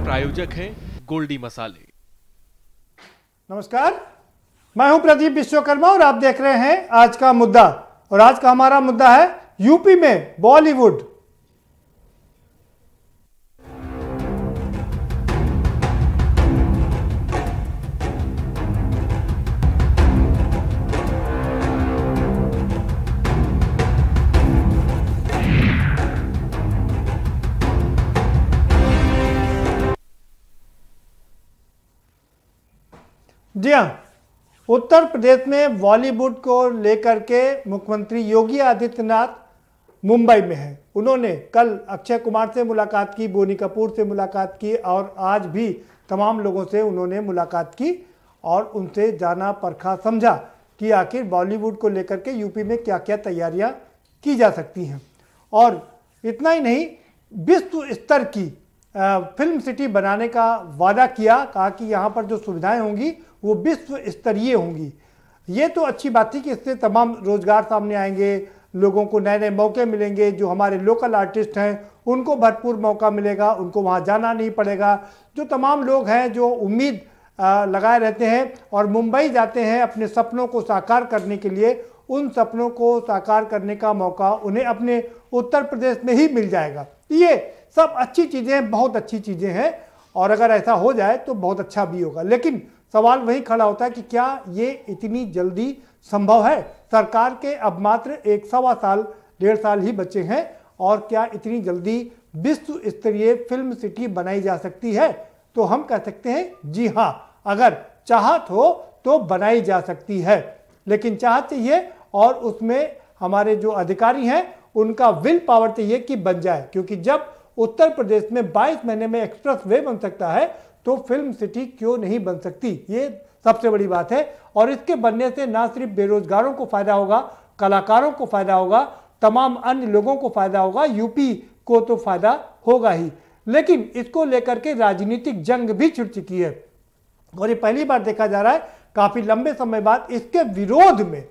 प्रायोजक हैं गोल्डी मसाले। नमस्कार, मैं हूं प्रदीप विश्वकर्मा और आप देख रहे हैं आज का मुद्दा। और आज का हमारा मुद्दा है यूपी में बॉलीवुड। जी हाँ, उत्तर प्रदेश में बॉलीवुड को लेकर के मुख्यमंत्री योगी आदित्यनाथ मुंबई में हैं। उन्होंने कल अक्षय कुमार से मुलाकात की, बोनी कपूर से मुलाकात की और आज भी तमाम लोगों से उन्होंने मुलाकात की और उनसे जाना परखा समझा कि आखिर बॉलीवुड को लेकर के यूपी में क्या क्या तैयारियां की जा सकती हैं। और इतना ही नहीं, विश्व स्तर की फिल्म सिटी बनाने का वादा किया, कहा कि यहाँ पर जो सुविधाएं होंगी वो विश्व स्तरीय होंगी। ये तो अच्छी बात थी कि इससे तमाम रोजगार सामने आएंगे, लोगों को नए नए मौके मिलेंगे, जो हमारे लोकल आर्टिस्ट हैं उनको भरपूर मौका मिलेगा, उनको वहाँ जाना नहीं पड़ेगा। जो तमाम लोग हैं जो उम्मीद लगाए रहते हैं और मुंबई जाते हैं अपने सपनों को साकार करने के लिए, उन सपनों को साकार करने का मौका उन्हें अपने उत्तर प्रदेश में ही मिल जाएगा। ये सब अच्छी चीज़ें, बहुत अच्छी चीज़ें हैं और अगर ऐसा हो जाए तो बहुत अच्छा भी होगा। लेकिन सवाल वही खड़ा होता है कि क्या ये इतनी जल्दी संभव है? सरकार के अब मात्र 1-1.25 साल, 1.5 साल ही बचे हैं और क्या इतनी जल्दी विश्व स्तरीय फिल्म सिटी बनाई जा सकती है? तो हम कह सकते हैं जी हाँ, अगर चाहत हो तो बनाई जा सकती है। लेकिन चाहत चाहिए और उसमें हमारे जो अधिकारी हैं उनका विल पावर चाहिए कि बन जाए। क्योंकि जब उत्तर प्रदेश में 22 महीने में एक्सप्रेस वे बन सकता है तो फिल्म सिटी क्यों नहीं बन सकती? ये सबसे बड़ी बात है। और इसके बनने से ना सिर्फ बेरोजगारों को फायदा होगा, कलाकारों को फायदा होगा, तमाम अन्य लोगों को फायदा होगा, यूपी को तो फायदा होगा ही। लेकिन इसको लेकर के राजनीतिक जंग भी छिड़ चुकी है और ये पहली बार देखा जा रहा है काफी लंबे समय बाद। इसके विरोध में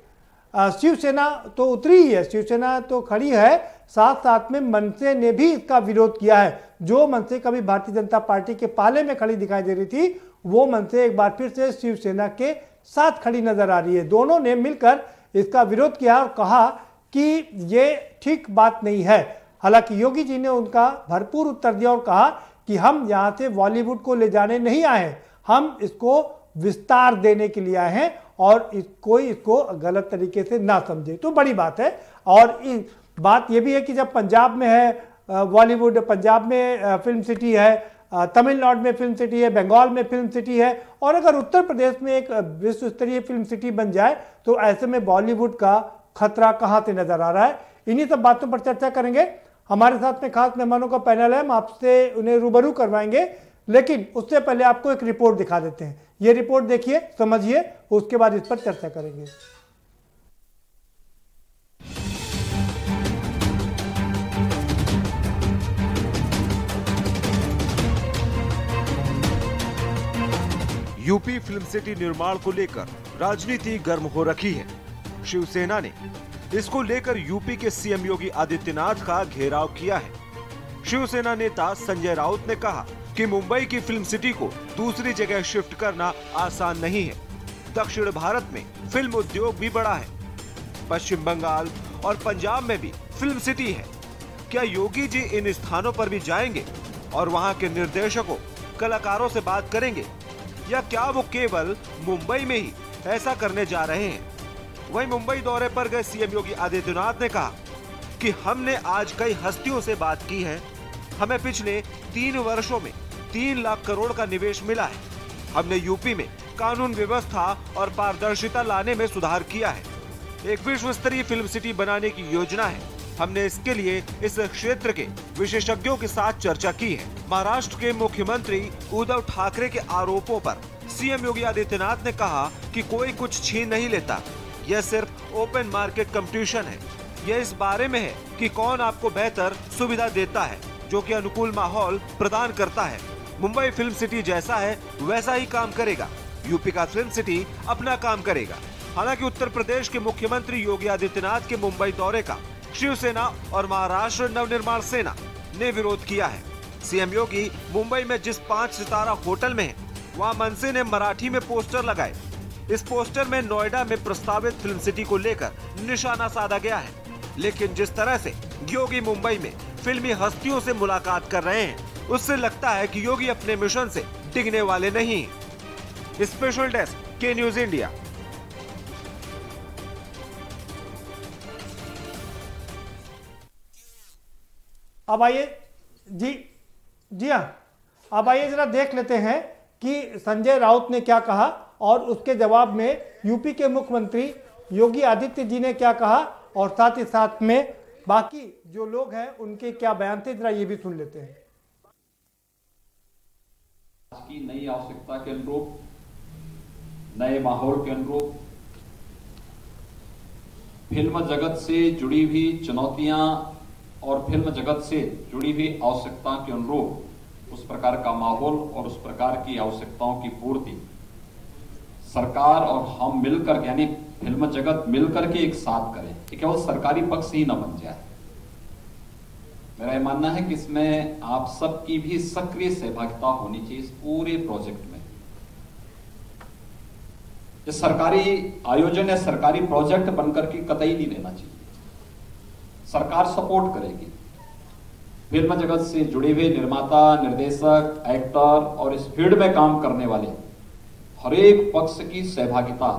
शिवसेना तो उतरी ही है, शिवसेना तो खड़ी है, साथ साथ में मनसे ने भी इसका विरोध किया है। जो मनसे कभी भारतीय जनता पार्टी के पाले में खड़ी दिखाई दे रही थी, वो मनसे एक बार फिर से शिवसेना के साथ खड़ी नजर आ रही है। दोनों ने मिलकर इसका विरोध किया और कहा कि ये ठीक बात नहीं है। हालांकि योगी जी ने उनका भरपूर उत्तर दिया और कहा कि हम यहाँ से बॉलीवुड को ले जाने नहीं आए, हम इसको विस्तार देने के लिए आए हैं और कोई इसको गलत तरीके से ना समझे। तो बड़ी बात है। और बात यह भी है कि जब पंजाब में है बॉलीवुड, पंजाब में फिल्म सिटी है, तमिलनाडु में फिल्म सिटी है, बंगाल में फिल्म सिटी है, और अगर उत्तर प्रदेश में एक विश्व स्तरीय फिल्म सिटी बन जाए तो ऐसे में बॉलीवुड का खतरा कहां से नजर आ रहा है? इन्हीं सब बातों पर चर्चा करेंगे। हमारे साथ में खास मेहमानों का पैनल है, हम आपसे उन्हें रूबरू करवाएंगे। लेकिन उससे पहले आपको एक रिपोर्ट दिखा देते हैं। ये रिपोर्ट देखिए, समझिए, उसके बाद इस पर चर्चा करेंगे। यूपी फिल्म सिटी निर्माण को लेकर राजनीति गर्म हो रखी है। शिवसेना ने इसको लेकर यूपी के सीएम योगी आदित्यनाथ का घेराव किया है। शिवसेना नेता संजय राउत ने कहा कि मुंबई की फिल्म सिटी को दूसरी जगह शिफ्ट करना आसान नहीं है। दक्षिण भारत में फिल्म उद्योग भी बड़ा है, पश्चिम बंगाल और पंजाब में भी फिल्म सिटी है। क्या योगी जी इन स्थानों पर भी जाएंगे और वहां के निर्देशकों, कलाकारों से बात करेंगे, या क्या वो केवल मुंबई में ही ऐसा करने जा रहे हैं? वहीं मुंबई दौरे पर गए सीएम योगी आदित्यनाथ ने कहा कि हमने आज कई हस्तियों से बात की है, हमें पिछले 3 वर्षों में 3 लाख करोड़ का निवेश मिला है। हमने यूपी में कानून व्यवस्था और पारदर्शिता लाने में सुधार किया है। एक विश्व स्तरीय फिल्म सिटी बनाने की योजना है। हमने इसके लिए इस क्षेत्र के विशेषज्ञों के साथ चर्चा की है। महाराष्ट्र के मुख्यमंत्री उद्धव ठाकरे के आरोपों पर सीएम योगी आदित्यनाथ ने कहा कि कोई कुछ छीन नहीं लेता, यह सिर्फ ओपन मार्केट कंपटीशन है। यह इस बारे में है कि कौन आपको बेहतर सुविधा देता है, जो कि अनुकूल माहौल प्रदान करता है। मुंबई फिल्म सिटी जैसा है वैसा ही काम करेगा। यूपी का फिल्म सिटी अपना काम करेगा। हालांकि उत्तर प्रदेश के मुख्यमंत्री योगी आदित्यनाथ के मुंबई दौरे का शिवसेना और महाराष्ट्र नवनिर्माण सेना ने विरोध किया है। सीएम योगी मुंबई में जिस 5 सितारा होटल में है, वहाँ मनसे ने मराठी में पोस्टर लगाए। इस पोस्टर में नोएडा में प्रस्तावित फिल्म सिटी को लेकर निशाना साधा गया है। लेकिन जिस तरह से योगी मुंबई में फिल्मी हस्तियों से मुलाकात कर रहे हैं, उससे लगता है कि योगी अपने मिशन से डिगने वाले नहीं। स्पेशल डेस्क के न्यूज इंडिया। अब आइए जी हाँ, अब आइए जरा देख लेते हैं कि संजय राउत ने क्या कहा और उसके जवाब में यूपी के मुख्यमंत्री योगी आदित्य जी ने क्या कहा और साथ ही साथ में बाकी जो लोग हैं उनके क्या बयान थे, जरा ये भी सुन लेते हैं। आज की नई आवश्यकता के अनुरूप, नए माहौल के अनुरूप फिल्म जगत से जुड़ी हुई चुनौतियां और फिल्म जगत से जुड़ी हुई आवश्यकताओं के अनुरूप उस प्रकार का माहौल और उस प्रकार की आवश्यकताओं की पूर्ति सरकार और हम मिलकर, यानी फिल्म जगत मिलकर के एक साथ करें। ये केवल सरकारी पक्ष ही न बन जाए। मेरा ये मानना है कि इसमें आप सबकी भी सक्रिय सहभागिता होनी चाहिए इस पूरे प्रोजेक्ट में। ये सरकारी आयोजन या सरकारी प्रोजेक्ट बनकर के कतई नहीं रहना चाहिए। सरकार सपोर्ट करेगी। फिल्म जगत से जुड़े हुए निर्माता, निर्देशक, एक्टर और इस फील्ड में काम करने वाले हर एक पक्ष की सहभागिता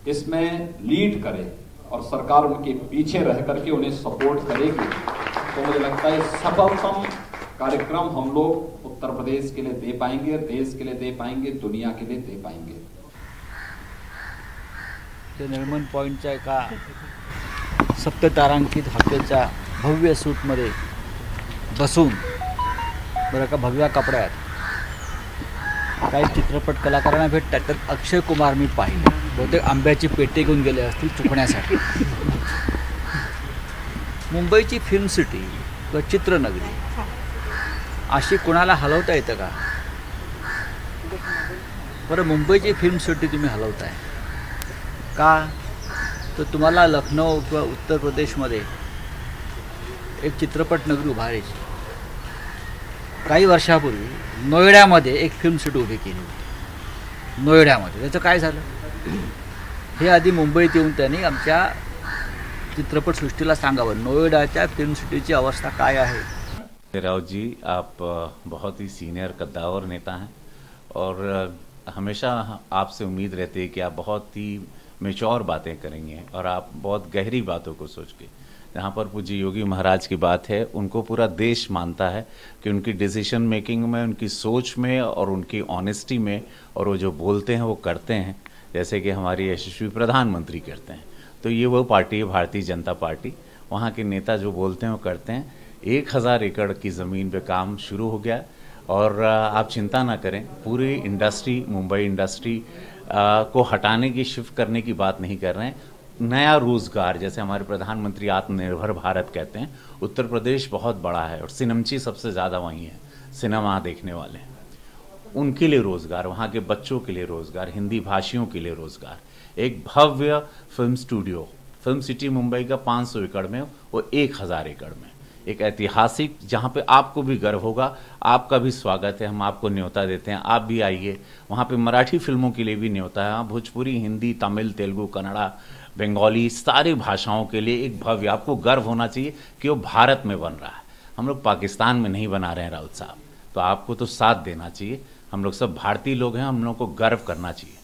इसमें लीड करे और सरकार उनके पीछे रह करके उन्हें सपोर्ट करेगी। तो मुझे लगता है सफलतम कार्यक्रम हम लोग उत्तर प्रदेश के लिए दे पाएंगे, देश के लिए दे पाएंगे, दुनिया के लिए दे पाएंगे। निर्मल पॉइंटच्या एका सप्ततारांकित हॉटेलच्या भव्य सूटमध्ये बसून बरं का भगव्या कपड्यात काही चित्रपट कलाकारांना भेटतात, त्यात अक्षय कुमार मी पाहिले। बहुतेक आंब्याची पेटी घेऊन गेले असतील चुकण्यासाठी। मुंबईची फिल्म सिटी व चित्रनगरी अशी कोणाला हलवता येतं का? बरं, मुंबईची फिल्म सिटी तुम्ही हलवताय का? तर तुम्हाला लखनौ किंवा उत्तर प्रदेशमध्ये एक चित्रपट नगरी उभारायची। काही वर्षापूर्वी नोएडामध्ये एक फिल्म सिटी उभी केली होती। नोएडामध्ये त्याचं काय झालं? हे आधी मुंबईत येऊन त्यांनी आमच्या चित्रपटसृष्टीला सांगावं नोएडाच्या फिल्म सिटीची अवस्था काय आहे। राउत जी, आप बहुत ही सीनियर कद्दावर नेता हैं और हमेशा आपसे उम्मीद रहती है कि आप बहुत ही मैच्योर बातें करेंगे और आप बहुत गहरी बातों को सोच के, जहाँ पर पूज्य योगी महाराज की बात है, उनको पूरा देश मानता है कि उनकी डिसीजन मेकिंग में, उनकी सोच में और उनकी ऑनेस्टी में, और वो जो बोलते हैं वो करते हैं, जैसे कि हमारी यशस्वी प्रधानमंत्री करते हैं। तो ये वो पार्टी है भारतीय जनता पार्टी। वहाँ के नेता जो बोलते हैं वो करते हैं। 1000 एकड़ की ज़मीन पे काम शुरू हो गया और आप चिंता ना करें, पूरी इंडस्ट्री, मुंबई इंडस्ट्री को हटाने की, शिफ्ट करने की बात नहीं कर रहे हैं। नया रोज़गार, जैसे हमारे प्रधानमंत्री आत्मनिर्भर भारत कहते हैं, उत्तर प्रदेश बहुत बड़ा है और सिनेमची सबसे ज़्यादा वहीं है, सिनेमा देखने वाले हैं, उनके लिए रोज़गार, वहाँ के बच्चों के लिए रोज़गार, हिंदी भाषियों के लिए रोज़गार। एक भव्य film studio, film city Mumbai का 500 एकड़ में और 1000 एकड़ में, एक ऐतिहासिक, जहाँ पे आपको भी गर्व होगा। आपका भी स्वागत है, हम आपको न्योता देते हैं, आप भी आइए। वहाँ पे मराठी फिल्मों के लिए भी न्योता है, वहाँ भोजपुरी, हिंदी, तमिल, तेलुगु, कन्नड़ा, बंगाली, सारी भाषाओं के लिए एक भव्य, आपको गर्व होना चाहिए कि वो भारत में बन रहा है। हम लोग पाकिस्तान में नहीं बना रहे हैं राउत साहब, तो आपको तो साथ देना चाहिए। हम लोग सब भारतीय लोग हैं, हम लोग को गर्व करना चाहिए।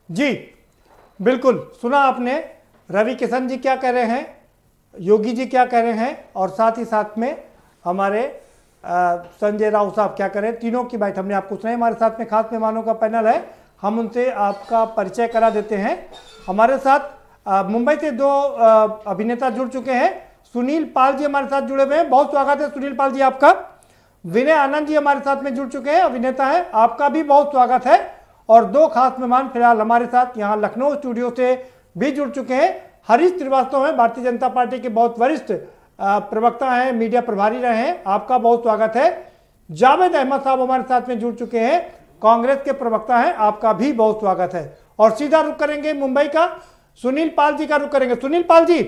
जी बिल्कुल, सुना आपने रवि किशन जी क्या कह रहे हैं, योगी जी क्या कह रहे हैं और साथ ही साथ में हमारे संजय राउत साहब क्या कह रहे हैं। तीनों की बात हमने आपको सुनाई। हमारे साथ में खास मेहमानों का पैनल है, हम उनसे आपका परिचय करा देते हैं। हमारे साथ मुंबई से 2 अभिनेता जुड़ चुके हैं। सुनील पाल जी हमारे साथ जुड़े हुए हैं, बहुत स्वागत है सुनील पाल जी आपका। विनय आनंद जी हमारे साथ में जुड़ चुके हैं, अभिनेता हैं, आपका भी बहुत स्वागत है। और 2 खास मेहमान फिलहाल हमारे साथ यहाँ लखनऊ स्टूडियो से भी जुड़ चुके हैं। हरीश श्रीवास्तव हैं, भारतीय जनता पार्टी के बहुत वरिष्ठ प्रवक्ता हैं, मीडिया प्रभारी रहे हैं, आपका बहुत स्वागत है। जावेद अहमद साहब हमारे साथ में जुड़ चुके हैं, कांग्रेस के प्रवक्ता हैं, आपका भी बहुत स्वागत है। और सीधा रुख करेंगे मुंबई का, सुनील पाल जी का रुख करेंगे। सुनील पाल जी,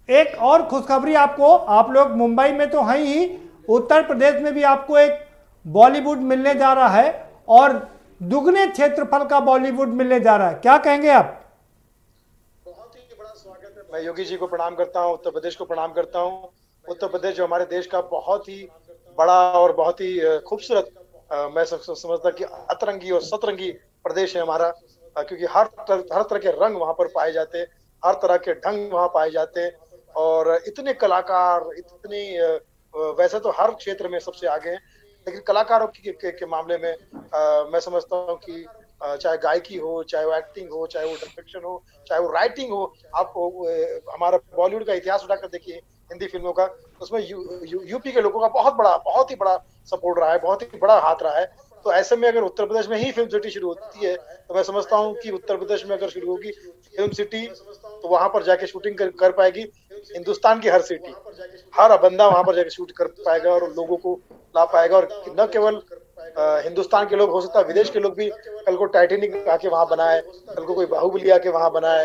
एक और खुशखबरी आपको, आप लोग मुंबई में तो हैं ही, उत्तर प्रदेश में भी आपको एक बॉलीवुड मिलने जा रहा है और दुगने क्षेत्रफल का बॉलीवुड मिलने जा रहा है, क्या कहेंगे आप? बहुत ही बड़ा स्वागत है। मैं योगी जी को प्रणाम करता हूं, उत्तर प्रदेश को प्रणाम करता हूं। उत्तर प्रदेश जो हमारे देश का बहुत ही बड़ा और बहुत ही खूबसूरत, मैं समझता कि अतरंगी और सतरंगी प्रदेश है हमारा, क्योंकि हर तरह के रंग वहां पर पाए जाते हैं, हर तरह के ढंग वहां पाए जाते हैं, और इतने कलाकार, इतने वैसे तो हर क्षेत्र में सबसे आगे हैं, लेकिन कलाकारों के मामले में मैं समझता हूँ कि चाहे गायकी हो, चाहे वो एक्टिंग हो, चाहे वो डायरेक्शन हो, चाहे वो राइटिंग हो, आप हमारा बॉलीवुड का इतिहास उठाकर देखिए हिंदी फिल्मों का, उसमें यूपी के लोगों का बहुत ही बड़ा सपोर्ट रहा है, बहुत ही बड़ा हाथ रहा है। तो ऐसे में अगर उत्तर प्रदेश में ही फिल्म सिटी शुरू होती है, तो मैं समझता हूँ कि उत्तर प्रदेश में अगर शुरू होगी फिल्म सिटी, तो वहां पर जाके शूटिंग कर पाएगी हिंदुस्तान की हर सिटी, हर बंदा वहां पर जाके शूट कर पाएगा और लोगों को ला पाएगा। और न केवल हिंदुस्तान के लोग, हो सकता है विदेश के लोग भी कल को टाइटेनिक आके वहां बनाए, कल को कोई बाहुबली आके वहां बनाए।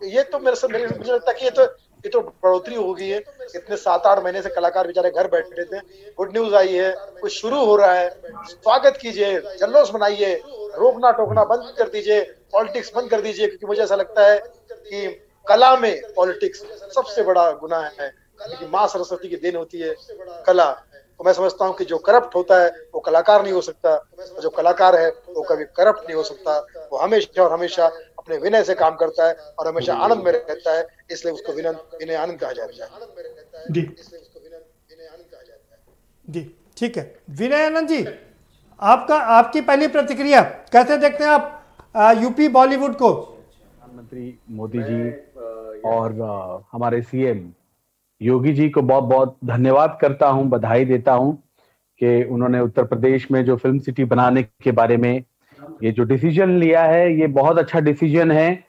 ये तो मुझे लगता है कि ये तो बढ़ोतरी हो गई है। इतने 7-8 महीने से कलाकार बेचारे घर बैठे थे, गुड न्यूज आई है, कुछ शुरू हो रहा है, स्वागत कीजिए, जल्लोष मनाइए, रोकना टोकना बंद कर दीजिए, पॉलिटिक्स बंद कर दीजिए, क्योंकि मुझे ऐसा लगता है कि कला में पॉलिटिक्स सबसे बड़ा गुनाह है, क्योंकि माँ सरस्वती की देन होती है कला। तो मैं समझता हूँ कि जो करप्ट होता है वो कलाकार नहीं हो सकता, जो कलाकार है वो कभी करप्ट नहीं हो सकता। वो हमेशा और हमेशा अपने विनय से काम करता है और हमेशा आनंद में रहता है, इसलिए उसको विनय आनंद कहा जाता है। जी ठीक है, विनय आनंद जी, आपकी पहली प्रतिक्रिया, कैसे देखते हैं आप यूपी बॉलीवुड को? प्रधानमंत्री मोदी जी और हमारे सीएम योगी जी को बहुत बहुत धन्यवाद करता हूं, बधाई देता हूं कि उन्होंने उत्तर प्रदेश में जो फिल्म सिटी बनाने के बारे में ये जो डिसीजन लिया है, ये बहुत अच्छा डिसीजन है।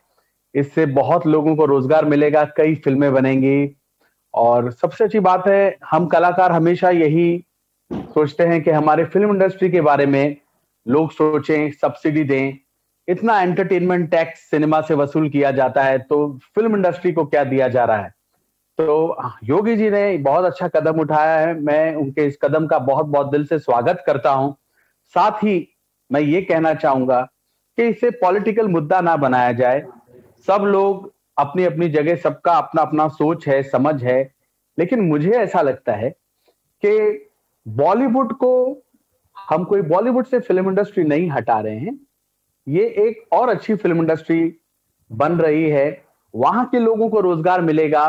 इससे बहुत लोगों को रोजगार मिलेगा, कई फिल्में बनेंगी, और सबसे अच्छी बात है, हम कलाकार हमेशा यही सोचते हैं कि हमारे फिल्म इंडस्ट्री के बारे में लोग सोचें, सब्सिडी दें। इतना एंटरटेनमेंट टैक्स सिनेमा से वसूल किया जाता है, तो फिल्म इंडस्ट्री को क्या दिया जा रहा है? तो योगी जी ने बहुत अच्छा कदम उठाया है, मैं उनके इस कदम का बहुत बहुत दिल से स्वागत करता हूं। साथ ही मैं ये कहना चाहूंगा कि इसे पॉलिटिकल मुद्दा ना बनाया जाए। सब लोग अपनी अपनी जगह, सबका अपना अपना सोच है, समझ है, लेकिन मुझे ऐसा लगता है कि बॉलीवुड को, हम कोई बॉलीवुड से फिल्म इंडस्ट्री नहीं हटा रहे हैं, ये एक और अच्छी फिल्म इंडस्ट्री बन रही है। वहां के लोगों को रोजगार मिलेगा,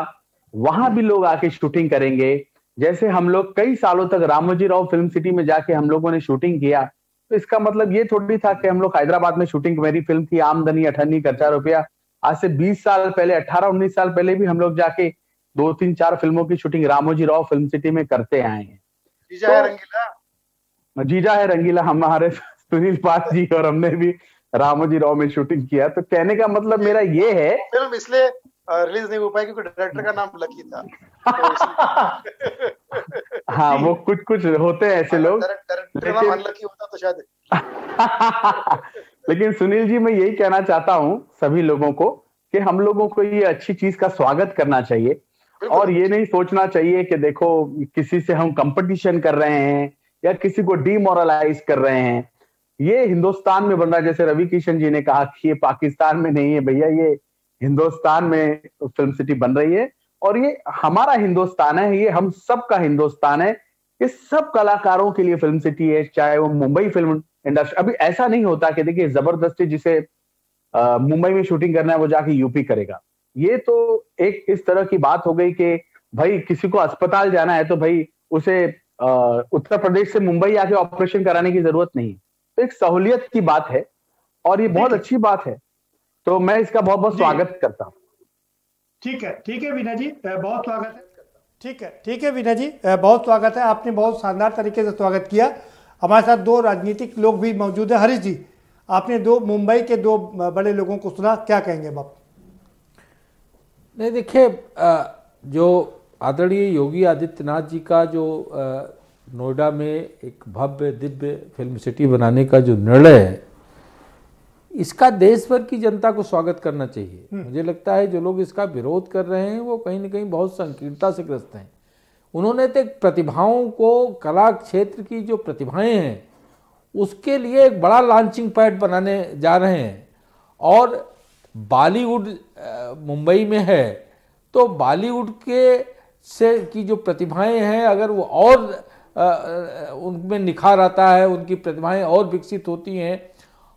वहां भी लोग आके शूटिंग करेंगे। जैसे हम लोग कई सालों तक रामोजी राव फिल्म सिटी में जाके हम लोगों ने शूटिंग किया, तो इसका मतलब ये थोड़ी था कि हम लोग हैदराबाद में शूटिंग, मेरी फिल्म थी आमदनी अठन्नी खर्चा रुपया, आज से 20 साल पहले, 18-19 साल पहले भी हम लोग जाके 2-3-4 फिल्मों की shooting Ramoji Rao film city में करते आए हैं। जीजा है रंगीला, जीजा है रंगीला हमारे सुनील पाल जी और हमने भी रामोजी राव में शूटिंग किया। तो कहने का मतलब मेरा ये है, फिल्म इसलिए रिलीज नहीं हो पाई क्योंकि डायरेक्टर का नाम लकी था। हाँ, वो कुछ होते हैं ऐसे लोग, अनलकी होता तो शायद। लेकिन सुनील जी, मैं यही कहना चाहता हूं सभी लोगों को कि हम लोगों को ये अच्छी चीज का स्वागत करना चाहिए, और ये नहीं सोचना चाहिए कि देखो किसी से हम कंपटीशन कर रहे हैं या किसी को डीमोरलाइज कर रहे हैं। ये हिंदुस्तान में बन रहा है, जैसे रवि किशन जी ने कहा कि ये पाकिस्तान में नहीं है भैया, ये हिंदुस्तान में फिल्म सिटी बन रही है, और ये हमारा हिंदुस्तान है, ये हम सब का हिंदुस्तान है। ये सब कलाकारों के लिए फिल्म सिटी है, चाहे वो मुंबई फिल्म इंडस्ट्री। अभी ऐसा नहीं होता कि देखिए जबरदस्ती जिसे मुंबई में शूटिंग करना है वो जाके यूपी करेगा। ये तो एक इस तरह की बात हो गई कि भाई किसी को अस्पताल जाना है तो भाई उसे उत्तर प्रदेश से मुंबई आके ऑपरेशन कराने की जरूरत नहीं। तो एक सहूलियत की बात है और ये बहुत अच्छी बात है, तो मैं इसका बहुत बहुत स्वागत करता हूँ। ठीक है विनय जी, बहुत स्वागत है। ठीक है विनय जी, बहुत स्वागत है, आपने बहुत शानदार तरीके से स्वागत किया। हमारे साथ दो राजनीतिक लोग भी मौजूद है। हरीश जी, आपने मुंबई के दो बड़े लोगों को सुना, क्या कहेंगे बाप? नहीं, देखिए, जो आदरणीय योगी आदित्यनाथ जी का जो नोएडा में एक भव्य दिव्य फिल्म सिटी बनाने का जो निर्णय है, इसका देश भर की जनता को स्वागत करना चाहिए। मुझे लगता है जो लोग इसका विरोध कर रहे हैं वो कहीं न कहीं बहुत संकीर्णता से ग्रस्त हैं। उन्होंने तो प्रतिभाओं को, कला क्षेत्र की जो प्रतिभाएं हैं उसके लिए एक बड़ा लॉन्चिंग पैड बनाने जा रहे हैं। और बॉलीवुड मुंबई में है तो बॉलीवुड के से की जो प्रतिभाएं हैं अगर वो और उनमें निखार आता है, उनकी प्रतिभाएं और विकसित होती हैं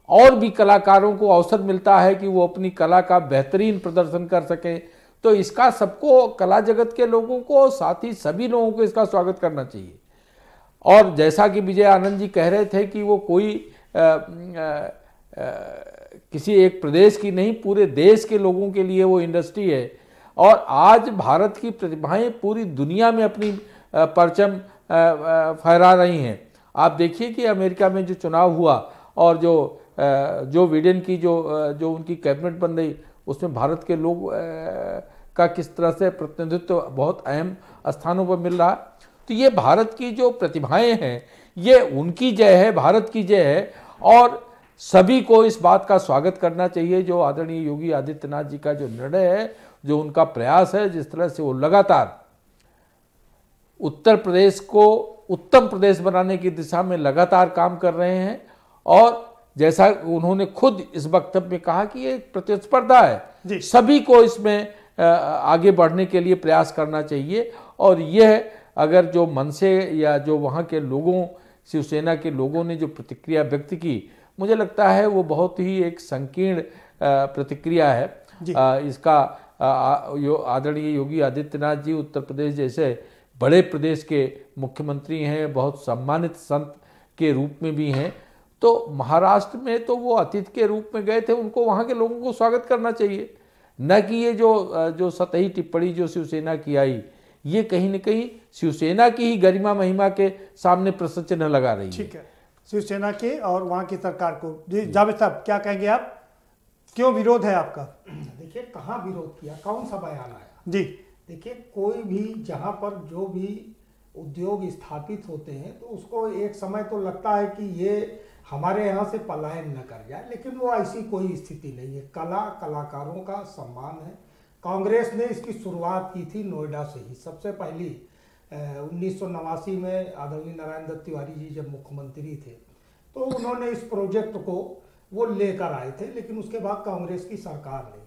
और भी कलाकारों को अवसर मिलता है कि वो अपनी कला का बेहतरीन प्रदर्शन कर सकें, तो इसका सबको, कला जगत के लोगों को, साथ ही सभी लोगों को इसका स्वागत करना चाहिए। और जैसा कि विजय आनंद जी कह रहे थे कि वो कोई किसी एक प्रदेश की नहीं, पूरे देश के लोगों के लिए वो इंडस्ट्री है। और आज भारत की प्रतिभाएं पूरी दुनिया में अपनी परचम फहरा रही हैं। आप देखिए कि अमेरिका में जो चुनाव हुआ और जो बिडेन की जो उनकी कैबिनेट बन रही, उसमें भारत के लोग का किस तरह से प्रतिनिधित्व बहुत अहम स्थानों पर मिल रहा। तो ये भारत की जो प्रतिभाएं हैं ये उनकी जय है, भारत की जय है। और सभी को इस बात का स्वागत करना चाहिए जो आदरणीय योगी आदित्यनाथ जी का जो निर्णय है, जो उनका प्रयास है, जिस तरह से वो लगातार उत्तर प्रदेश को उत्तम प्रदेश बनाने की दिशा में लगातार काम कर रहे हैं। और जैसा उन्होंने खुद इस वक्तव्य में कहा कि ये प्रतिस्पर्धा है, सभी को इसमें आगे बढ़ने के लिए प्रयास करना चाहिए। और यह अगर जो मन से या जो वहाँ के लोगों, शिवसेना के लोगों ने जो प्रतिक्रिया व्यक्त की, मुझे लगता है वो बहुत ही एक संकीर्ण प्रतिक्रिया है। इसका आदरणीय योगी आदित्यनाथ जी उत्तर प्रदेश जैसे बड़े प्रदेश के मुख्यमंत्री हैं, बहुत सम्मानित संत के रूप में भी हैं। तो महाराष्ट्र में तो वो अतिथि के रूप में गए थे, उनको वहाँ के लोगों को स्वागत करना चाहिए, न कि ये जो सतही टिप्पणी जो शिवसेना की आई, ये कहीं न कहीं शिवसेना की ही गरिमा महिमा के सामने प्रश्न चिन्ह लगा रही है। ठीक है, शिवसेना के और वहाँ की सरकार को। जी जावेद साहब, क्या कहेंगे आप, क्यों विरोध है आपका? देखिए, कहाँ विरोध किया, कौन सा बयान आया? जी देखिए, कोई भी जहाँ पर जो भी उद्योग स्थापित होते हैं तो उसको एक समय तो लगता है कि ये हमारे यहाँ से पलायन न कर जाए, लेकिन वो ऐसी कोई स्थिति नहीं है। कलाकारों का सम्मान है। कांग्रेस ने इसकी शुरुआत की थी नोएडा से ही। सबसे पहली 1989 में आदरणीय नारायण दत्त तिवारी जी जब मुख्यमंत्री थे तो उन्होंने इस प्रोजेक्ट को वो लेकर आए थे, लेकिन उसके बाद कांग्रेस की सरकार नहीं रही।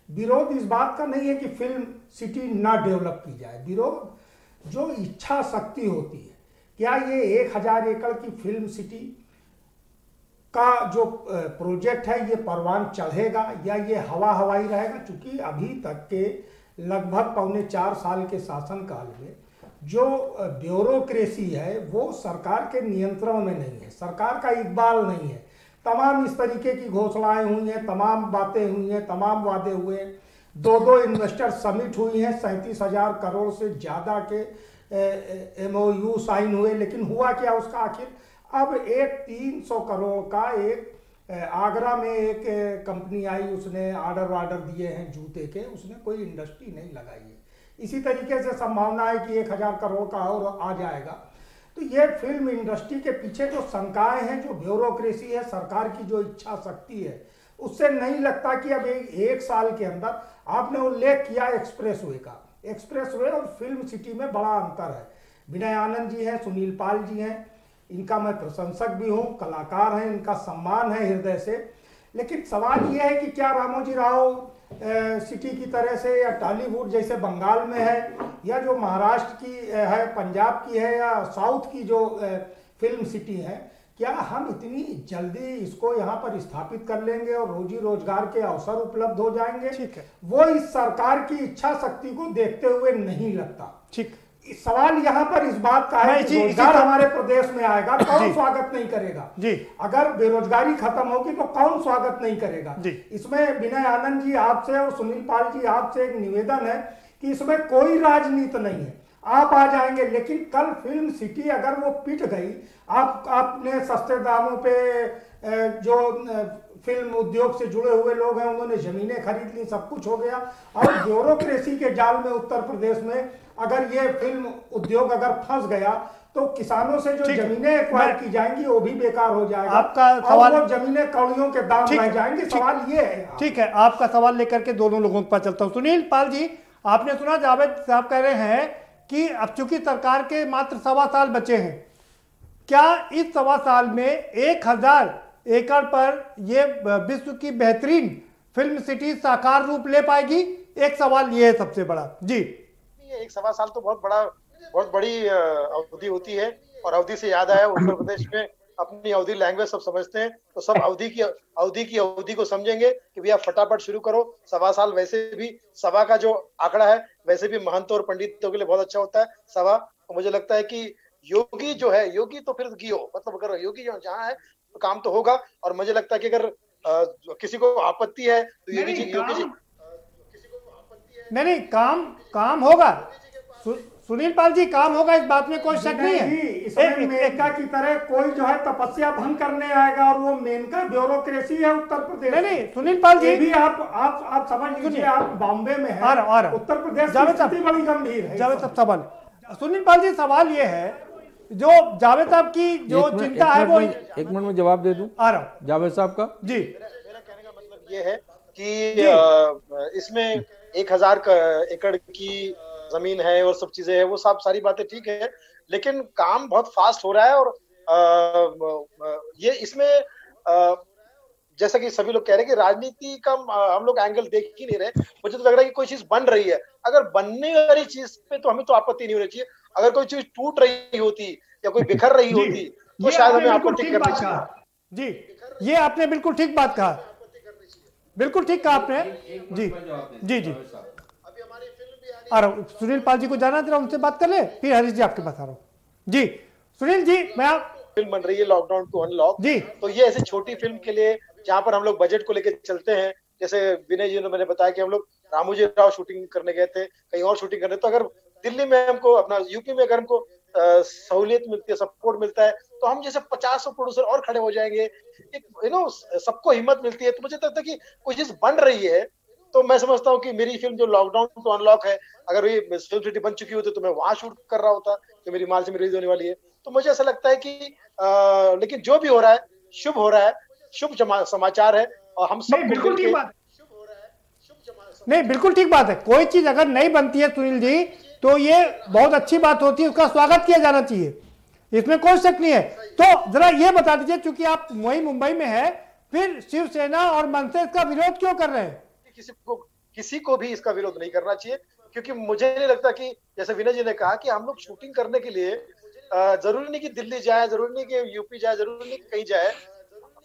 विरोध इस बात का नहीं है कि फिल्म सिटी ना डेवलप की जाए, विरोध जो इच्छा शक्ति होती है, क्या ये 1000 एकड़ की फिल्म सिटी का जो प्रोजेक्ट है ये परवान चढ़ेगा या ये हवाई रहेगा? क्योंकि अभी तक के लगभग 3.25 साल के शासनकाल में जो ब्यूरोक्रेसी है वो सरकार के नियंत्रण में नहीं है, सरकार का इकबाल नहीं है। तमाम इस तरीके की घोषणाएं हुई हैं, तमाम बातें हुई हैं, तमाम वादे हुए हैं, 2 इन्वेस्टर समिट हुई हैं, 37,000 करोड़ से ज़्यादा के MOU साइन हुए, लेकिन हुआ क्या उसका आखिर? अब एक 300 करोड़ का एक आगरा में एक कंपनी आई, उसने ऑर्डर दिए हैं जूते के, उसने कोई इंडस्ट्री नहीं लगाई है। इसी तरीके से संभावना है कि 1000 करोड़ का और आ जाएगा। तो ये फिल्म इंडस्ट्री के पीछे जो शंकाएं हैं, जो ब्यूरोक्रेसी है, सरकार की जो इच्छा शक्ति है, उससे नहीं लगता कि अब एक साल के अंदर आपने उल्लेख किया एक्सप्रेसवे का, एक्सप्रेसवे और फिल्म सिटी में बड़ा अंतर है। विनय आनंद जी हैं, सुनील पाल जी हैं, इनका मैं प्रशंसक भी हूँ, कलाकार हैं, इनका सम्मान है हृदय से। लेकिन सवाल यह है कि क्या रामोजी राव सिटी की तरह से या टॉलीवुड जैसे बंगाल में है या जो महाराष्ट्र की है, पंजाब की है या साउथ की जो फिल्म सिटी है, क्या हम इतनी जल्दी इसको यहाँ पर स्थापित कर लेंगे और रोजी रोजगार के अवसर उपलब्ध हो जाएंगे? ठीक है, वो इस सरकार की इच्छा शक्ति को देखते हुए नहीं लगता। ठीक, सवाल यहाँ पर इस बात का है कि रोजगार हमारे प्रदेश में आएगा, कौन स्वागत नहीं करेगा? जी, अगर बेरोजगारी खत्म होगी तो कौन स्वागत नहीं करेगा? जी, इसमें विनय आनंद जी आपसे और सुनील पाल जी आपसे एक निवेदन है कि इसमें कोई राजनीति नहीं है, आप आ जाएंगे, लेकिन कल फिल्म सिटी अगर वो पिट गई, आपने सस्ते दामों पे जो फिल्म उद्योग से जुड़े हुए लोग हैं उन्होंने जमीनें खरीद ली, सब कुछ हो गया, और ब्यूरोक्रेसी के जाल में उत्तर प्रदेश में अगर ये फिल्म उद्योग अगर फंस गया तो किसानों से जो जमीनें एक्वायर की जाएंगी वो भी बेकार हो जाएगा। आपका सवाल, वो जमीनें कौड़ियों के दाम रह जाएंगे। सवाल ये है। ठीक है, आपका सवाल लेकर के दोनों लोगों के पास चलता हूं। सुनील पाल जी, आपने सुना जावेद साहब कह रहे हैं कि अब चूंकि सरकार के मात्र 1.25 साल बचे हैं, क्या इस 1.25 साल में 1000 एकड़ पर ये विश्व की बेहतरीन फिल्म सिटी साकार रूप ले पाएगी? एक सवाल ये है सबसे बड़ा जी। 1.25 साल तो बहुत बड़ी अवधि होती है। और अवधि से याद आया, उत्तर प्रदेश में अपनी अवधि लैंग्वेज सब समझते हैं, तो सब अवधि को समझेंगे कि भैया फटाफट शुरू करो। 1.25 साल वैसे भी सभा का जो आंकड़ा है वैसे भी महंतों और पंडितों के लिए बहुत अच्छा होता है सभा। तो मुझे लगता है कि योगी जो है, योगी तो फिर गियो, मतलब अगर योगी जहाँ है तो काम तो होगा। और मुझे लगता है कि अगर किसी को आपत्ति है तो योगी जी नहीं, काम होगा। सुनील पाल जी, काम होगा, इस बात में कोई शक नहीं है। इसमें मेनका की तरह कोई जो है तपस्या भंग करने आएगा, और वो मेनका ब्यूरोक्रेसी है उत्तर प्रदेश। नहीं, सुनील पाल जी भी आप समझ लीजिए, आप बॉम्बे में हैं, उत्तर प्रदेश की स्थिति बड़ी गंभीर है। जावेद साहब सवाल, सुनील पाल जी सवाल ये है, जो जावेद साहब की जो चिंता है वो, 1 मिनट में जवाब दे दूं आ रहा हूं जावेद साहब का जी। मेरा कहने का मतलब ये है कि इसमें 1000 एकड़ की जमीन है और सब चीजें हैं, वो सब सारी बातें ठीक है, लेकिन काम बहुत फास्ट हो रहा है। और ये इसमें जैसा कि सभी लोग कह रहे हैं कि राजनीति का हम लोग एंगल देख ही नहीं रहे। मुझे तो लग रहा है कि कोई चीज बन रही है, अगर बनने वाली चीज पे तो हमें तो आपत्ति नहीं होनी चाहिए। अगर कोई चीज टूट रही होती या कोई बिखर रही होती तो शायद हमें आपत्ति करनी चाहिए। जी, ये आपने बिल्कुल ठीक बात कहा, बिल्कुल ठीक कहा आपने जी जी जी। और सुनील पाल जी को जाना जरा, उनसे बात कर ले, फिर हरीश जी आपके पास आ रहा हूँ जी। सुनील जी, मैं फिल्म बन रही है लॉकडाउन टू अनलॉक जी, तो ये ऐसी छोटी फिल्म के लिए जहाँ पर हम लोग बजट को लेकर चलते हैं, जैसे विनय जी ने मैंने बताया कि हम लोग रामोजी राव शूटिंग करने गए थे, कहीं और शूटिंग करने, तो अगर दिल्ली में हमको अपना यूपी में अगर हमको सहूलियत मिलती है, सपोर्ट मिलता है, तो हम जैसे 50 प्रोड्यूसर और खड़े हो जाएंगे, एक सबको हिम्मत मिलती है। तो मुझे लगता है कि कोई चीज बन रही है, तो मैं समझता हूँ कि मेरी फिल्म जो लॉकडाउन टू अनलॉक है, अगर ये फिल्म सिटी बन चुकी होती तो मैं वहां शूट कर रहा होता, जो मेरी मार्च में रिलीज होने वाली है। तो मुझे ऐसा लगता है कि लेकिन जो भी हो रहा है शुभ हो रहा है, शुभ समाचार है, और हम सब बिल्कुल ठीक बात नहीं, बिल्कुल ठीक बात है। कोई चीज अगर नहीं बनती है सुनील जी, तो ये बहुत अच्छी बात होती है, उसका स्वागत किया जाना चाहिए, इसमें कोई शक नहीं है। तो जरा ये बता दीजिए, चूंकि आप वही मुंबई में है, फिर शिवसेना और मनसे इसका विरोध क्यों कर रहे हैं? किसी को भी इसका विरोध नहीं करना चाहिए, क्योंकि मुझे नहीं लगता कि जैसे विनय जी ने कहा कि हम लोग शूटिंग करने के लिए जरूरी नहीं कि दिल्ली जाए, जरूरी नहीं कि यूपी जाए, जरूरी नहीं कि कहीं जाए।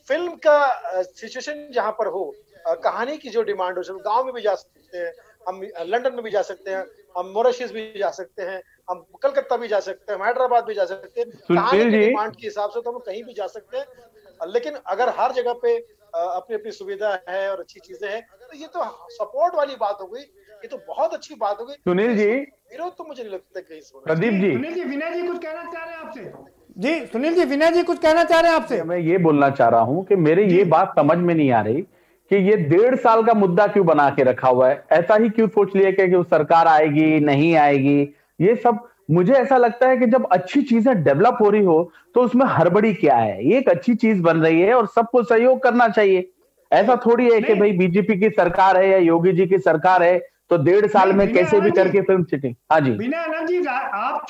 फिल्म का सिचुएशन जहां पर हो, कहानी की जो डिमांड हो, गांव में भी जा सकते हैं हम, लंदन में भी जा सकते हैं हम, मॉरिशस भी जा सकते हैं हम, कलकत्ता भी जा सकते हैं, हैदराबाद भी जा सकते हैं। कहानी की डिमांड के हिसाब से तो हम कहीं भी जा सकते हैं। लेकिन अगर हर जगह पे अपनी अपनी सुविधा है और अच्छी चीजें हैं, तो ये तो सपोर्ट वाली बात हो गई, ये तो बहुत अच्छी बात हो गई। सुनील जी, विरोध तो मुझे नहीं लगता कहीं। प्रदीप जी, सुनील जी, विनय जी कुछ कहना चाह रहे हैं आपसे जी। सुनील जी, विनय जी कुछ कहना चाह रहे हैं आपसे। मैं ये बोलना चाह रहा हूं कि मेरे ये बात समझ में नहीं आ रही कि ये 1.5 साल का मुद्दा क्यों बना के रखा हुआ है। ऐसा ही क्यों सोच लिया कि सरकार आएगी नहीं आएगी, ये सब। मुझे ऐसा लगता है कि जब अच्छी चीजें डेवलप हो रही हो तो उसमें हड़बड़ी क्या है। ये एक अच्छी चीज बन रही है और सबको सहयोग करना चाहिए। ऐसा थोड़ी है कि भाई बीजेपी की सरकार है या योगी जी की सरकार है तो 1.5 साल में कैसे भी करके फिल्म सिटी। हाँ जी, विनय आनंद जी, आप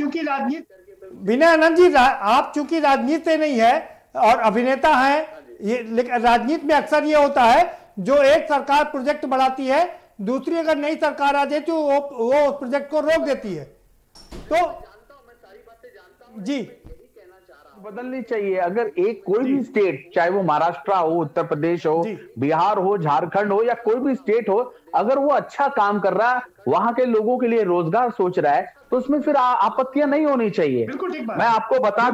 चूंकि राजनीति से नहीं है और अभिनेता हैं, ये राजनीति में अक्सर ये होता है, जो एक सरकार प्रोजेक्ट बढ़ाती है, दूसरी अगर नई सरकार आ जाए तो वो उस प्रोजेक्ट को रोक देती है। तो जी, बदलनी चाहिए। अगर एक कोई भी स्टेट, चाहे वो महाराष्ट्र हो, उत्तर प्रदेश हो, बिहार हो, झारखंड हो या कोई भी स्टेट हो, अगर वो अच्छा काम कर रहा है, वहां के लोगों के लिए रोजगार सोच रहा है, तो उसमें फिर आपत्तियां नहीं होनी चाहिए। मैं आपको बता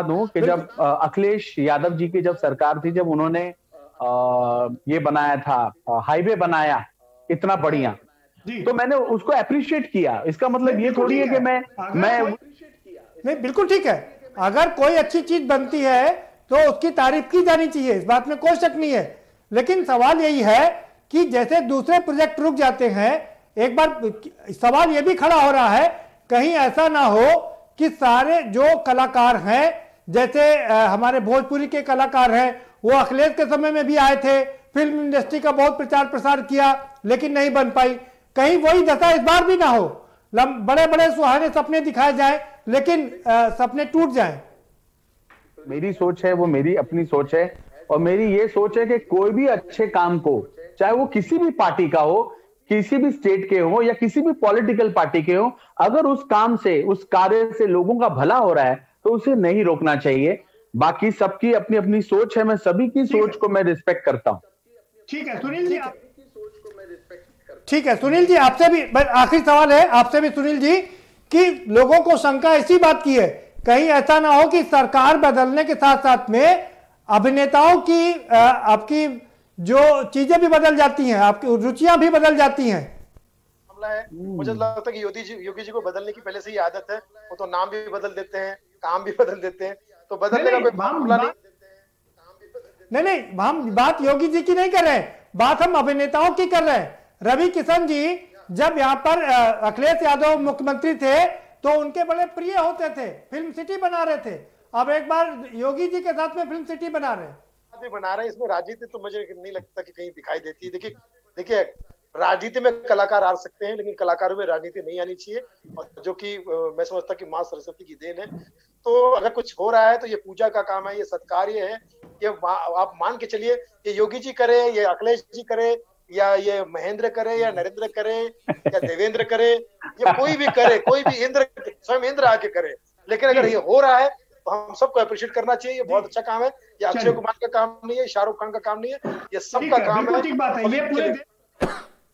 दूं कि जब अखिलेश यादव जी की जब सरकार थी, जब उन्होंने ये बनाया था, हाईवे बनाया इतना बढ़िया, तो मैंने उसको अप्रिशिएट किया। इसका मतलब ये थोड़ी है कि मैं नहीं, बिल्कुल ठीक है। अगर कोई अच्छी चीज बनती है तो उसकी तारीफ की जानी चाहिए, इस बात में कोई शक नहीं है। लेकिन सवाल यही है कि जैसे दूसरे प्रोजेक्ट रुक जाते हैं, एक बार सवाल यह भी खड़ा हो रहा है कहीं ऐसा ना हो कि सारे जो कलाकार हैं, जैसे हमारे भोजपुरी के कलाकार हैं, वो अखिलेश के समय में भी आए थे, फिल्म इंडस्ट्री का बहुत प्रचार प्रसार किया लेकिन नहीं बन पाई। कहीं वही दशा इस बार भी ना हो, बड़े बड़े सुहाने सपने दिखाए जाए लेकिन सपने टूट जाएं। मेरी सोच है, वो मेरी अपनी सोच है, और मेरी ये सोच है कि कोई भी अच्छे काम को, चाहे वो किसी भी पार्टी का हो, किसी भी स्टेट के हो या किसी भी पॉलिटिकल पार्टी के हो, अगर उस काम से, उस कार्य से लोगों का भला हो रहा है तो उसे नहीं रोकना चाहिए। बाकी सबकी अपनी अपनी सोच है, मैं सभी की सोच को मैं रिस्पेक्ट करता हूं। ठीक है सुनील जी, ठीक है सुनील जी, आपसे भी आखिरी सवाल है आपसे भी सुनील जी, कि लोगों को शंका इसी बात की है, कहीं ऐसा ना हो कि सरकार बदलने के साथ साथ में अभिनेताओं की आपकी जो चीजें भी बदल जाती हैं, आपकी रुचियां भी बदल जाती हैं। मामला है, मुझे लगता है कि योगी जी को बदलने की पहले से ही आदत है, वो तो नाम भी बदल देते हैं, काम भी बदल देते हैं, तो बदलने का कोई मामला नहीं। नहीं, हम बात योगी जी की नहीं कर रहे हैं, बात हम अभिनेताओं की कर रहे हैं। रवि किशन जी जब यहाँ पर अखिलेश यादव मुख्यमंत्री थे तो उनके बड़े प्रिय होते थे, फिल्म सिटी बना रहे थे, अब एक बार योगी जी के साथ में फिल्म सिटी बना रहे हैं। इसमें राजनीति तो मुझे नहीं लगता कि कहीं दिखाई देती है। देखिए राजनीति में कलाकार आ सकते हैं, लेकिन कलाकारों में राजनीति नहीं आनी चाहिए, और जो कि मैं समझता कि माँ सरस्वती की देन है। तो अगर कुछ हो रहा है तो ये पूजा का काम है, ये सत्कार्य है, ये आप मान के चलिए, ये योगी जी करे, ये अखिलेश जी करे, या ये महेंद्र करे, या नरेंद्र करे, या देवेंद्र करे, या कोई भी करे, कोई भी इंद्र, स्वयं इंद्र आके करे, लेकिन अगर ये हो रहा है तो हम सबको अप्रिशिएट करना चाहिए। ये बहुत अच्छा काम है, ये अक्षय कुमार का काम नहीं है, शाहरुख खान का काम नहीं है, ये सबका काम है। ठीक बात है, ये पूरे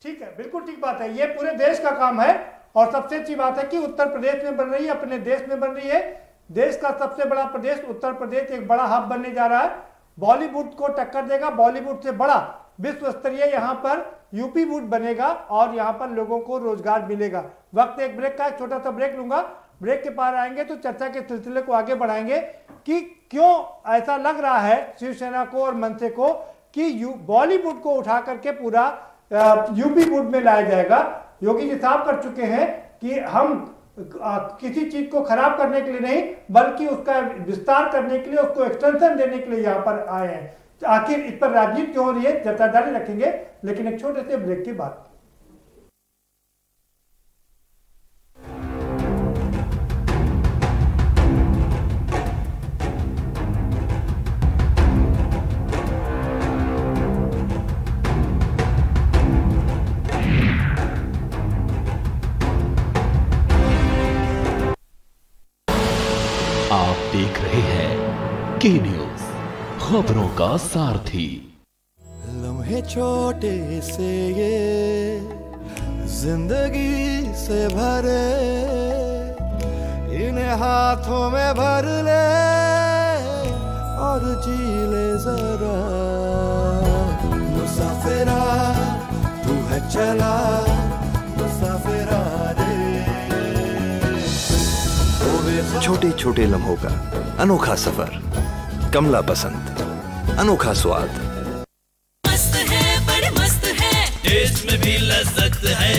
ठीक है, बिल्कुल ठीक बात है, ये पूरे देश का काम है। और सबसे अच्छी बात है कि उत्तर प्रदेश में बन रही है, अपने देश में बन रही है। देश का सबसे बड़ा प्रदेश उत्तर प्रदेश एक बड़ा हब बनने जा रहा है, बॉलीवुड को टक्कर देगा, बॉलीवुड से बड़ा विश्व स्तरीय यहाँ पर यूपी वुड बनेगा और यहाँ पर लोगों को रोजगार मिलेगा। वक्त एक ब्रेक का, छोटा सा ब्रेक लूंगा, ब्रेक के पार आएंगे तो चर्चा के सिलसिले को आगे बढ़ाएंगे कि क्यों ऐसा लग रहा है शिवसेना को और मनसे को कि बॉलीवुड को उठा करके पूरा यूपी वुड में लाया जाएगा। योगी जी साफ कर चुके हैं कि हम किसी चीज को खराब करने के लिए नहीं, बल्कि उसका विस्तार करने के लिए, उसको एक्सटेंशन देने के लिए यहाँ पर आए हैं। आखिर इस पर राजनीति क्यों हो रही है, चर्चा जारी रखेंगे, लेकिन एक छोटे से ब्रेक के बाद। आप देख रहे हैं के न्यूज, खबरों का सारथी। लम्हे छोटे से ये जिंदगी से भरे, इन्हें हाथों में भर ले और जी ले जरा। मुसाफिरा तू है चला, मुसाफिरा रे। छोटे छोटे लम्हों का अनोखा सफर, कमला पसंद, अनोखा स्वाद। मस्त है, बड़े मस्त है, टेस्ट में भी लज्जत है।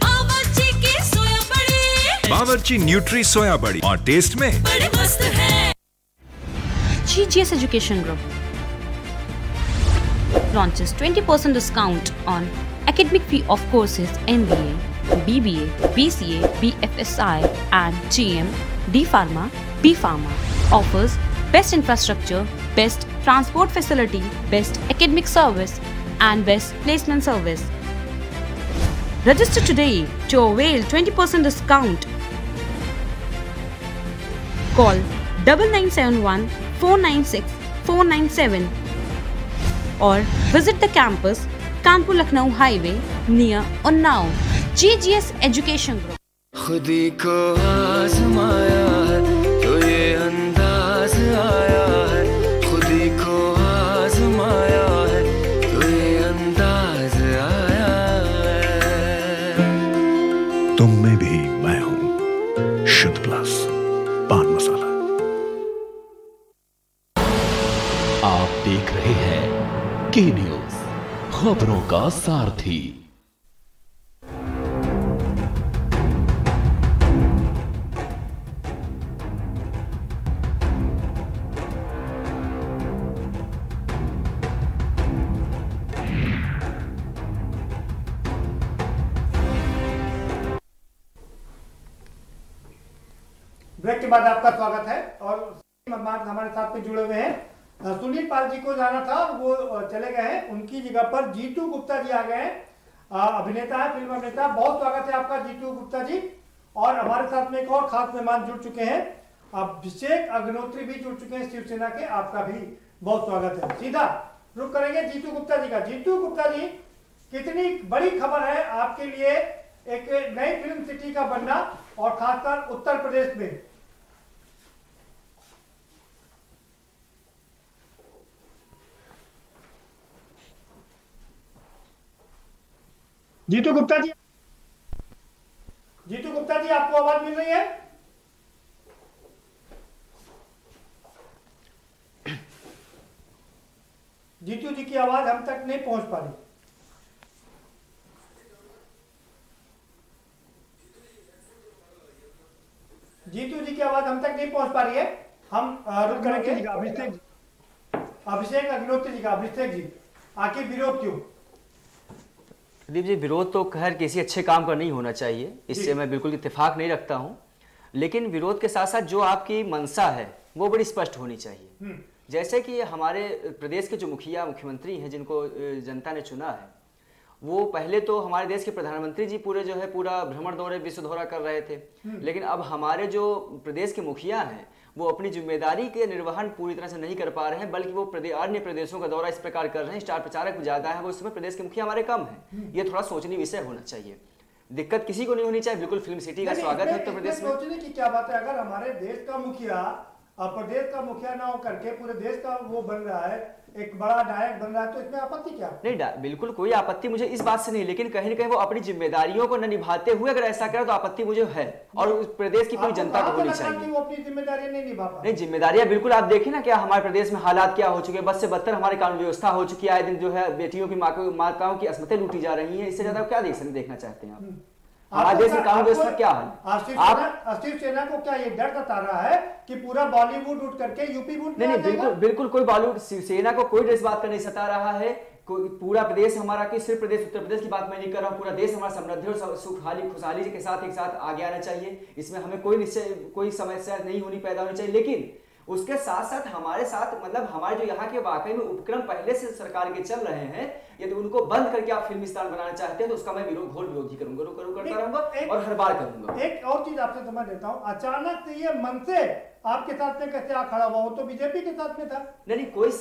बावर्ची की सोया बड़ी, बावर्ची न्यूट्री सोया बड़ी, और टेस्ट में बड़े मस्त है। GGS Education Group launches 20% discount on academic fee of courses MBA, BBA, BCA, BFSI and GM, D Pharma, B Pharma. Offers best infrastructure, best transport facility, best academic service and best placement service. Register today to avail 20% discount. Call 9971 496 497 or visit the campus Kanpur Lucknow Highway near Unnao. GGS Education Group. खुदी को आजमाया है तो ये अंदाज आया है, खुदी को आजमाया है तो ये अंदाज आया है। तुम में भी मैं हूं, शुद्ध प्लस पान मसाला। आप देख रहे हैं के न्यूज, खबरों का सारथी। ब्रेक के बाद आपका स्वागत है। और हमारे साथ में जुड़े हुए हैं सुनील पाल जी को जाना था, वो चले गए हैं, उनकी जगह पर जीतू गुप्ता जी आ गए हैं, अभिनेता है, फिल्म अभिनेता। बहुत स्वागत है आपका जीतू गुप्ता जी। और हमारे साथ में एक और खास मेहमान जुड़ चुके हैं, अभिषेक अग्निहोत्री भी जुड़ चुके हैं शिवसेना के, आपका भी बहुत स्वागत है। सीधा रुक करेंगे जीतू गुप्ता जी का। जीतू गुप्ता जी, कितनी बड़ी खबर है आपके लिए एक नई फिल्म सिटी का बनना, और खासकर उत्तर प्रदेश में? जीतू गुप्ता जी, जीतू गुप्ता जी, आपको आवाज मिल रही है? जीतू जी की आवाज हम तक नहीं पहुंच पा रही। जीतू जी की आवाज हम तक नहीं पहुंच पा रही है। हम रुक करेंगे अभिषेक अग्निहोत्री जी का। अभिषेक जी, आखिर विरोध क्यों? प्रदीप जी, विरोध तो खैर किसी अच्छे काम का नहीं होना चाहिए, इससे मैं बिल्कुल इत्तेफाक नहीं रखता हूं। लेकिन विरोध के साथ साथ जो आपकी मंशा है वो बड़ी स्पष्ट होनी चाहिए। जैसे कि हमारे प्रदेश के जो मुख्यमंत्री हैं, जिनको जनता ने चुना है, वो पहले तो हमारे देश के प्रधानमंत्री जी पूरा भ्रमण दौरे विश्व दौरा कर रहे थे। लेकिन अब हमारे जो प्रदेश के मुखिया हैं वो अपनी जिम्मेदारी के निर्वहन पूरी तरह से नहीं कर पा रहे हैं, बल्कि वो अन्य प्रदेशों का दौरा इस प्रकार कर रहे हैं। स्टार प्रचारक ज्यादा है, वो इस समय प्रदेश के मुखिया हमारे कम है। ये थोड़ा सोचनीय विषय होना चाहिए। दिक्कत किसी को नहीं होनी चाहिए। बिल्कुल फिल्म सिटी का स्वागत है उत्तर प्रदेश में। सोचने की क्या बात है? अगर हमारे देश का मुखिया प्रदेश का मुखिया ना हो करके पूरे देश का वो बन रहा है, एक बड़ा नायक बन रहा है, तो इसमें आपत्ति क्या? नहीं, बिल्कुल कोई आपत्ति मुझे इस बात से नहीं, लेकिन कहीं ना कहीं वो अपनी जिम्मेदारियों को न निभाते हुए अगर ऐसा करे तो आपत्ति मुझे है, और उस प्रदेश की पूरी जनता को होनी चाहिए। वो अपनी जिम्मेदारियां नहीं निभा पा रहे। नहीं, जिम्मेदारियां बिल्कुल आप देखें ना, क्या हमारे प्रदेश में हालात क्या हो चुके हैं। बस से बदतर हमारी कानून व्यवस्था हो चुकी है। आए दिन जो है बेटियों की माताओं की असमतें लूटी जा रही है। इससे ज्यादा क्या देखना चाहते हैं आप? हमारे देश में कानून व्यवस्था क्या है? शिवसेना को क्या ये डर सता रहा है कि पूरा बॉलीवुड उठ करके यूपी वोट? नहीं, बिल्कुल कोई बॉलीवुड शिवसेना को कोई इस बात का नहीं सता रहा है। पूरा प्रदेश हमारा, कि सिर्फ प्रदेश उत्तर प्रदेश की बात मैं नहीं कर रहा हूँ, पूरा देश हमारा समृद्धि और खुशहाली के साथ एक साथ आगे आना चाहिए। इसमें हमें कोई समस्या नहीं होनी, पैदा होनी चाहिए। लेकिन उसके साथ साथ हमारे साथ मतलब हमारे जो यहाँ के वाकई में उपक्रम पहले से सरकार के चल रहे हैं, यदि उनको बंद करके आप फिल्म स्थान बनाना चाहते हैं तो उसका मैं घोर विरोधी करता रहूंगा और हर बार करूंगा। एक और चीज आपसे समझ लेता हूँ, अचानक से ये मन से आपके साथ में कैसे आ खड़ा हुआ? वो तो बीजेपी के साथ में था। नहीं, कोई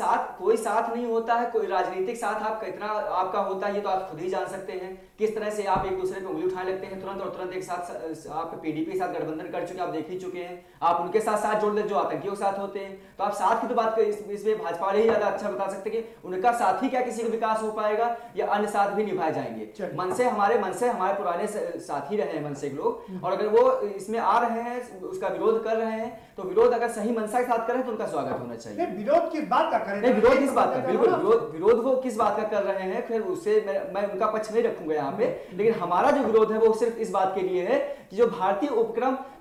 साथ नहीं होता है। कोई राजनीतिक साथ आप कितना आपका होता है ये तो आप खुद ही जान सकते हैं। किस तरह से आप एक दूसरे पे उंगली उठाने लगते हैं तुरंत एक साथ। आप पीडीपी के साथ गठबंधन कर चुके, आप देख ही चुके हैं। आप उनके साथ जोड़ ले जो आतंकियों के साथ होते हैं। तो आप साथ की तो बात इसमें भाजपा वाले ही ज्यादा अच्छा बता सकते कि उनका साथ ही क्या किसी का विकास हो पाएगा या अन्य साथ भी निभाए जाएंगे। मन से हमारे पुराने साथी रहे हैं, मन से लोग, और अगर वो इसमें आ रहे हैं, उसका विरोध कर रहे हैं, तो विरोध अगर सही मनसा के साथ करें तो उनका स्वागत होना चाहिए। विरोध किस बात का करें? नहीं, विरोध किस बात का? बिल्कुल विरोध वो किस बात का कर रहे हैं, फिर उससे मैं उनका पक्ष नहीं रखूंगा यहाँ पे। लेकिन हमारा जो विरोध है वो सिर्फ इस बात के लिए है कि जो भारतीय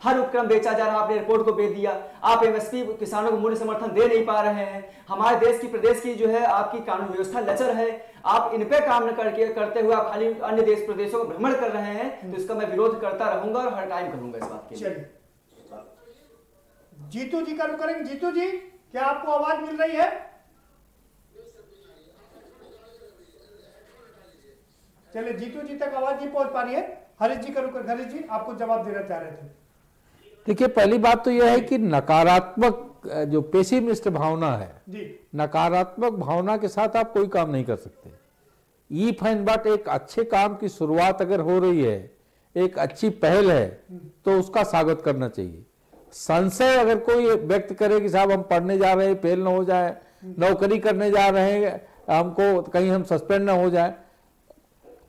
हर उपक्रम बेचा जा रहा है। आपने एयरपोर्ट को बेच दिया, आप एमएसपी किसानों को मूल्य समर्थन दे नहीं पा रहे हैं। हमारे देश की प्रदेश की जो है आपकी कानून व्यवस्था लचर है। आप इन पे काम न करते हुए आप खाली अन्य देश प्रदेशों को भ्रमण कर रहे हैं। तो इसका मैं विरोध करता रहूंगा और हर टाइम करूंगा इस बात के लिए। जीतू जी का रुख करेंगे। जीतू जी, क्या आपको आवाज मिल रही है? चलिए, जीतू जी तक आवाज नहीं पहुंच पा रही है। हरीश जी का रुख कर। हरीश जी, आपको जवाब देना चाह रहे थे। देखिए, पहली बात तो यह है कि नकारात्मक जो पेसिमिस्ट भावना है, नकारात्मक भावना के साथ आप कोई काम नहीं कर सकते। ईफ एंड बट एक अच्छे काम की शुरुआत अगर हो रही है, एक अच्छी पहल है, तो उसका स्वागत करना चाहिए। संशय अगर कोई व्यक्त करे कि साहब हम पढ़ने जा रहे हैं, फेल ना हो जाए, नौकरी करने जा रहे हैं, हमको कहीं हम सस्पेंड ना हो जाए,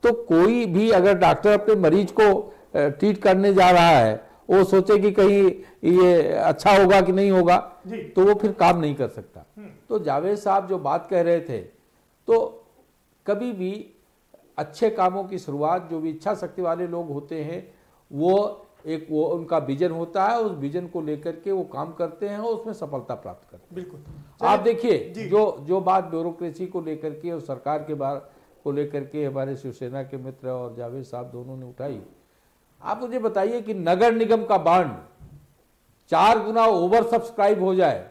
तो कोई भी अगर डॉक्टर अपने मरीज को ट्रीट करने जा रहा है, वो सोचे कि कहीं ये अच्छा होगा कि नहीं होगा, तो वो फिर काम नहीं कर सकता। तो जावेद साहब जो बात कह रहे थे, तो कभी भी अच्छे कामों की शुरुआत जो भी इच्छा शक्ति वाले लोग होते हैं, वो उनका विजन होता है, उस विजन को लेकर के वो काम करते हैं और उसमें सफलता प्राप्त करते हैं। बिल्कुल। आप देखिए जो बात ब्यूरोक्रेसी को लेकर के और सरकार के बारे को लेकर के हमारे शिवसेना के मित्र और जावेद साहब दोनों ने उठाई, आप मुझे बताइए कि नगर निगम का बांड 4 गुना ओवर सब्सक्राइब हो जाए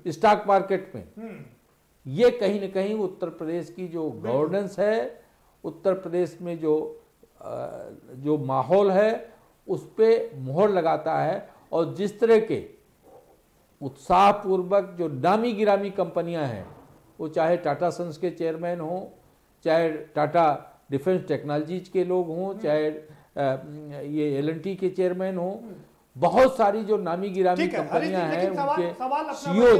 स्टॉक मार्केट में, ये कहीं ना कहीं उत्तर प्रदेश की जो गवर्नेंस है, उत्तर प्रदेश में जो माहौल है उस पे मोहर लगाता है। और जिस तरह के उत्साहपूर्वक जो नामी गिरामी कंपनियां हैं, वो चाहे टाटा सन्स के चेयरमैन हों, चाहे टाटा डिफेंस टेक्नोलॉजीज के लोग हों, चाहे ये L&T के चेयरमैन हों, बहुत सारी जो नामी गिरामी कंपनियां हैं उनके सीईओ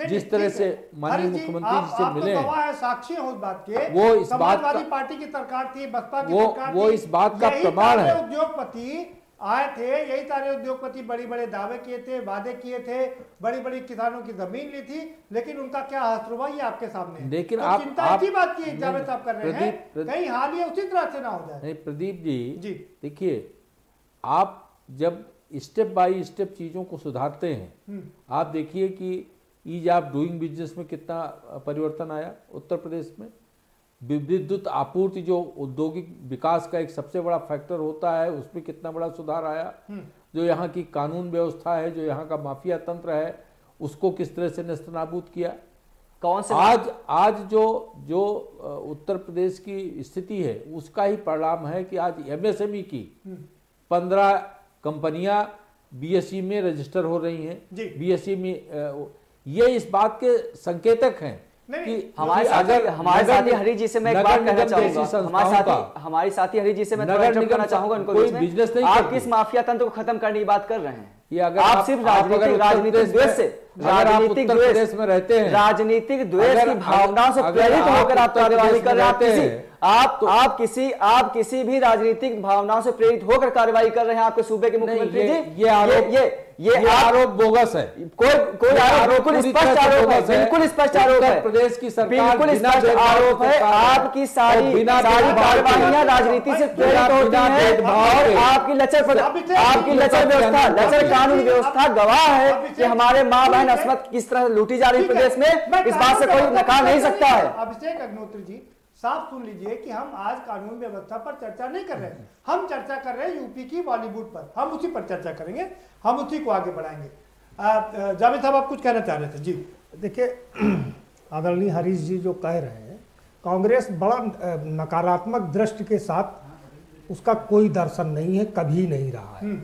जिस तरह से माननीय मुख्यमंत्री जी से मिले हैं, साक्षी हो इस बात के, वो इस बात का, पार्टी की सरकार थी, बसपा की सरकार थी, वो इस बात का प्रमाण है। उद्योगपति आए थे, यही सारे उद्योगपति बड़ी बड़े दावे किए थे, वादे किए थे, बड़ी बड़ी किसानों की जमीन ली थी, लेकिन उनका क्या हाथ हुआ ये आपके सामने है। लेकिन तो आप चिंता की बात की जावेद साहब कर रहे हैं, कहीं हाल ये उसी तरह से ना हो जाए। नहीं प्रदीप जी, देखिए आप जब स्टेप बाय स्टेप चीजों को सुधारते हैं, आप देखिए कि ईज ऑफ डूइंग बिजनेस में कितना परिवर्तन आया उत्तर प्रदेश में। विद्युत आपूर्ति जो औद्योगिक विकास का एक सबसे बड़ा फैक्टर होता है, उसमें कितना बड़ा सुधार आया। जो यहाँ की कानून व्यवस्था है, जो यहाँ का माफिया तंत्र है, उसको किस तरह से नेस्तनाबूद किया। कौन से आज जो उत्तर प्रदेश की स्थिति है उसका ही परिणाम है कि आज MSME की 15 कंपनियां BSE में रजिस्टर हो रही हैं। BSE में ये इस बात के संकेतक हैं कि हमारे साथी हरी जी से मैं एक बात कहना चाहूंगा, हमारे साथी हरी जी से मैं थोड़ा इंटरप्ट करना चाहूंगा उनको। कोई बिजनेस नहीं, आप किस माफिया तंत्र को खत्म करने की बात कर रहे हैं? ये अगर आप सिर्फ राजनीतिक द्वेष से, राजनीतिक द्वेष में रहते हैं, राजनीतिक द्वेष की भावना से प्रेरित होकर आप कार्यवाही कर रहे हैं। आप किसी भी राजनीतिक भावनाओं से प्रेरित होकर कार्रवाई कर रहे हैं आपके सूबे के मुख्यमंत्री जी। ये आरोप बोगस है। कोई आरोप बिल्कुल स्पष्ट आरोप है, बिल्कुल स्पष्ट आरोप है। प्रदेश की सरकार बिल्कुल स्पष्ट आरोप है। आपकी सारी कार्यवाहियां राजनीति से प्रेरित होती हैं और आपकी लचर व्यवस्था, लचर कानून व्यवस्था गवाह है कि हमारे माँ बहन अस्मत किस तरह लूटी जा रही प्रदेश में। इस बात से कोई नकार नहीं सकता है। अभिषेक अग्निहोत्री जी, साफ सुन लीजिए कि हम आज कानून व्यवस्था पर चर्चा नहीं कर रहे हैं, हम चर्चा कर रहे हैं यूपी की बॉलीवुड पर। हम उसी पर चर्चा करेंगे, हम उसी को आगे बढ़ाएंगे। जावेद साहब आप कुछ कहना चाह रहे थे? जी देखिए, आदरणीय हरीश जी जो कह रहे हैं, कांग्रेस बड़ा नकारात्मक दृष्टि के साथ, उसका कोई दर्शन नहीं है, कभी नहीं रहा है।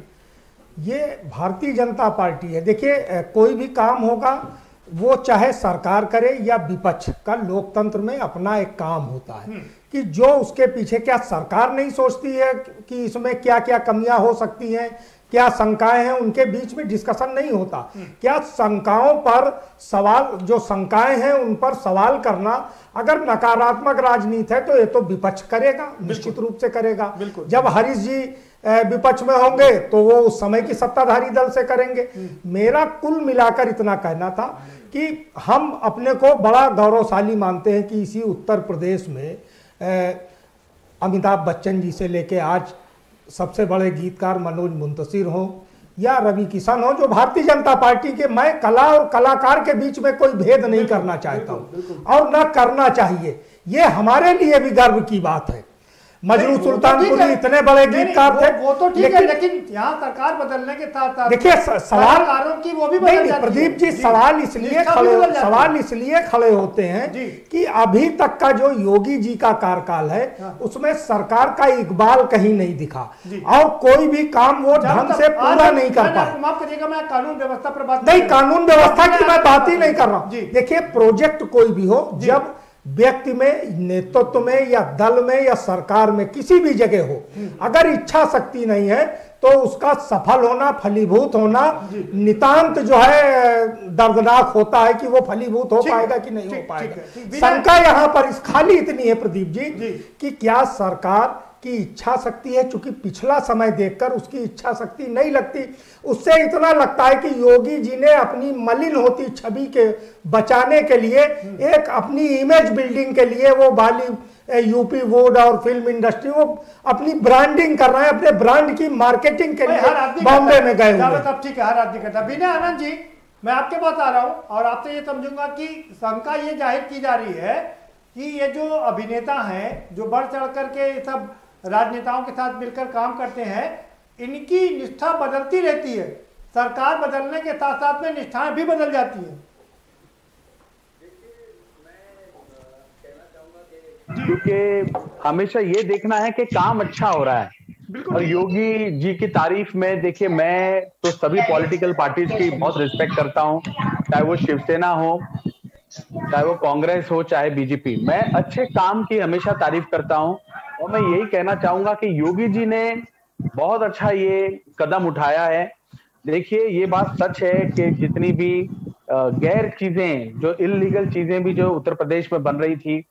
ये भारतीय जनता पार्टी है। देखिए, कोई भी काम होगा वो चाहे सरकार करे या विपक्ष का, लोकतंत्र में अपना एक काम होता है कि जो उसके पीछे, क्या सरकार नहीं सोचती है कि इसमें क्या क्या कमियां हो सकती हैं, क्या शंकाएं हैं, उनके बीच में डिस्कशन नहीं होता। क्या शंकाओं पर सवाल, जो शंकाएं हैं उन पर सवाल करना, अगर नकारात्मक राजनीति है तो ये तो विपक्ष करेगा, निश्चित रूप से करेगा। जब हरीश जी विपक्ष में होंगे तो वो उस समय की सत्ताधारी दल से करेंगे। मेरा कुल मिलाकर इतना कहना था कि हम अपने को बड़ा गौरवशाली मानते हैं कि इसी उत्तर प्रदेश में अमिताभ बच्चन जी से लेके आज सबसे बड़े गीतकार मनोज मुंतशिर हों या रवि किशन हो, जो भारतीय जनता पार्टी के, मैं कला और कलाकार के बीच में कोई भेद नहीं करना चाहता हूं और न करना चाहिए। ये हमारे लिए भी गर्व की बात है। मजरू सुल्तानपुरी इतने बड़े गीतकार थे, वो तो ठीक है, लेकिन यहाँ सरकार बदलने के साथ देखिए सवाल की वो भी नहीं, प्रदीप जी, सवाल इसलिए खड़े होते हैं कि अभी तक का जो योगी जी का कार्यकाल है उसमें सरकार का इकबाल कहीं नहीं दिखा और कोई भी काम वो ढंग से पूरा नहीं कर पाए। माफ करिएगा, मैं कानून व्यवस्था पर बात नहीं, कानून व्यवस्था की मैं बात ही नहीं कर रहा हूँ। देखिए, प्रोजेक्ट कोई भी हो, जब व्यक्ति में, नेतृत्व में या दल में या सरकार में किसी भी जगह हो, अगर इच्छा शक्ति नहीं है तो उसका सफल होना, फलीभूत होना नितांत जो है दर्दनाक होता है कि वो फलीभूत हो पाएगा कि नहीं हो पाएगा। शंका यहाँ पर खाली इतनी है प्रदीप जी कि क्या सरकार की इच्छा शक्ति है, चूंकि पिछला समय देखकर उसकी इच्छा शक्ति नहीं लगती। उससे इतना लगता है कि योगी जी ने अपनी मलिन होती छवि के बचाने के लिए, एक अपनी इमेज बिल्डिंग के लिए, वो यूपी वुड और फिल्म इंडस्ट्री, वो अपनी ब्रांडिंग कर रहे हैं, अपने ब्रांड की मार्केटिंग के लिए बॉम्बे में गए हुए। ठीक है, हर आदमी करता है। बिना आनंद जी, मैं आपके पास आ रहा हूं और आपसे ये समझूंगा कि शंका ये जाहिर की जा रही है कि ये जो अभिनेता हैं, जो बढ़ चढ़ करके सब राजनेताओं के साथ मिलकर काम करते हैं, इनकी निष्ठा बदलती रहती है। सरकार बदलने के साथ साथ में निष्ठाएं भी बदल जाती हैं। क्योंकि हमेशा ये देखना है कि काम अच्छा हो रहा है। और योगी जी की तारीफ में देखिए, मैं तो सभी पॉलिटिकल पार्टीज की बहुत रिस्पेक्ट करता हूं, चाहे वो शिवसेना हो, चाहे वो कांग्रेस हो, चाहे बीजेपी। मैं अच्छे काम की हमेशा तारीफ करता हूं और मैं यही कहना चाहूंगा कि योगी जी ने बहुत अच्छा ये कदम उठाया है। देखिए, ये बात सच है कि जितनी भी गैर चीजें, जो इलीगल चीजें भी जो उत्तर प्रदेश में बन रही थी,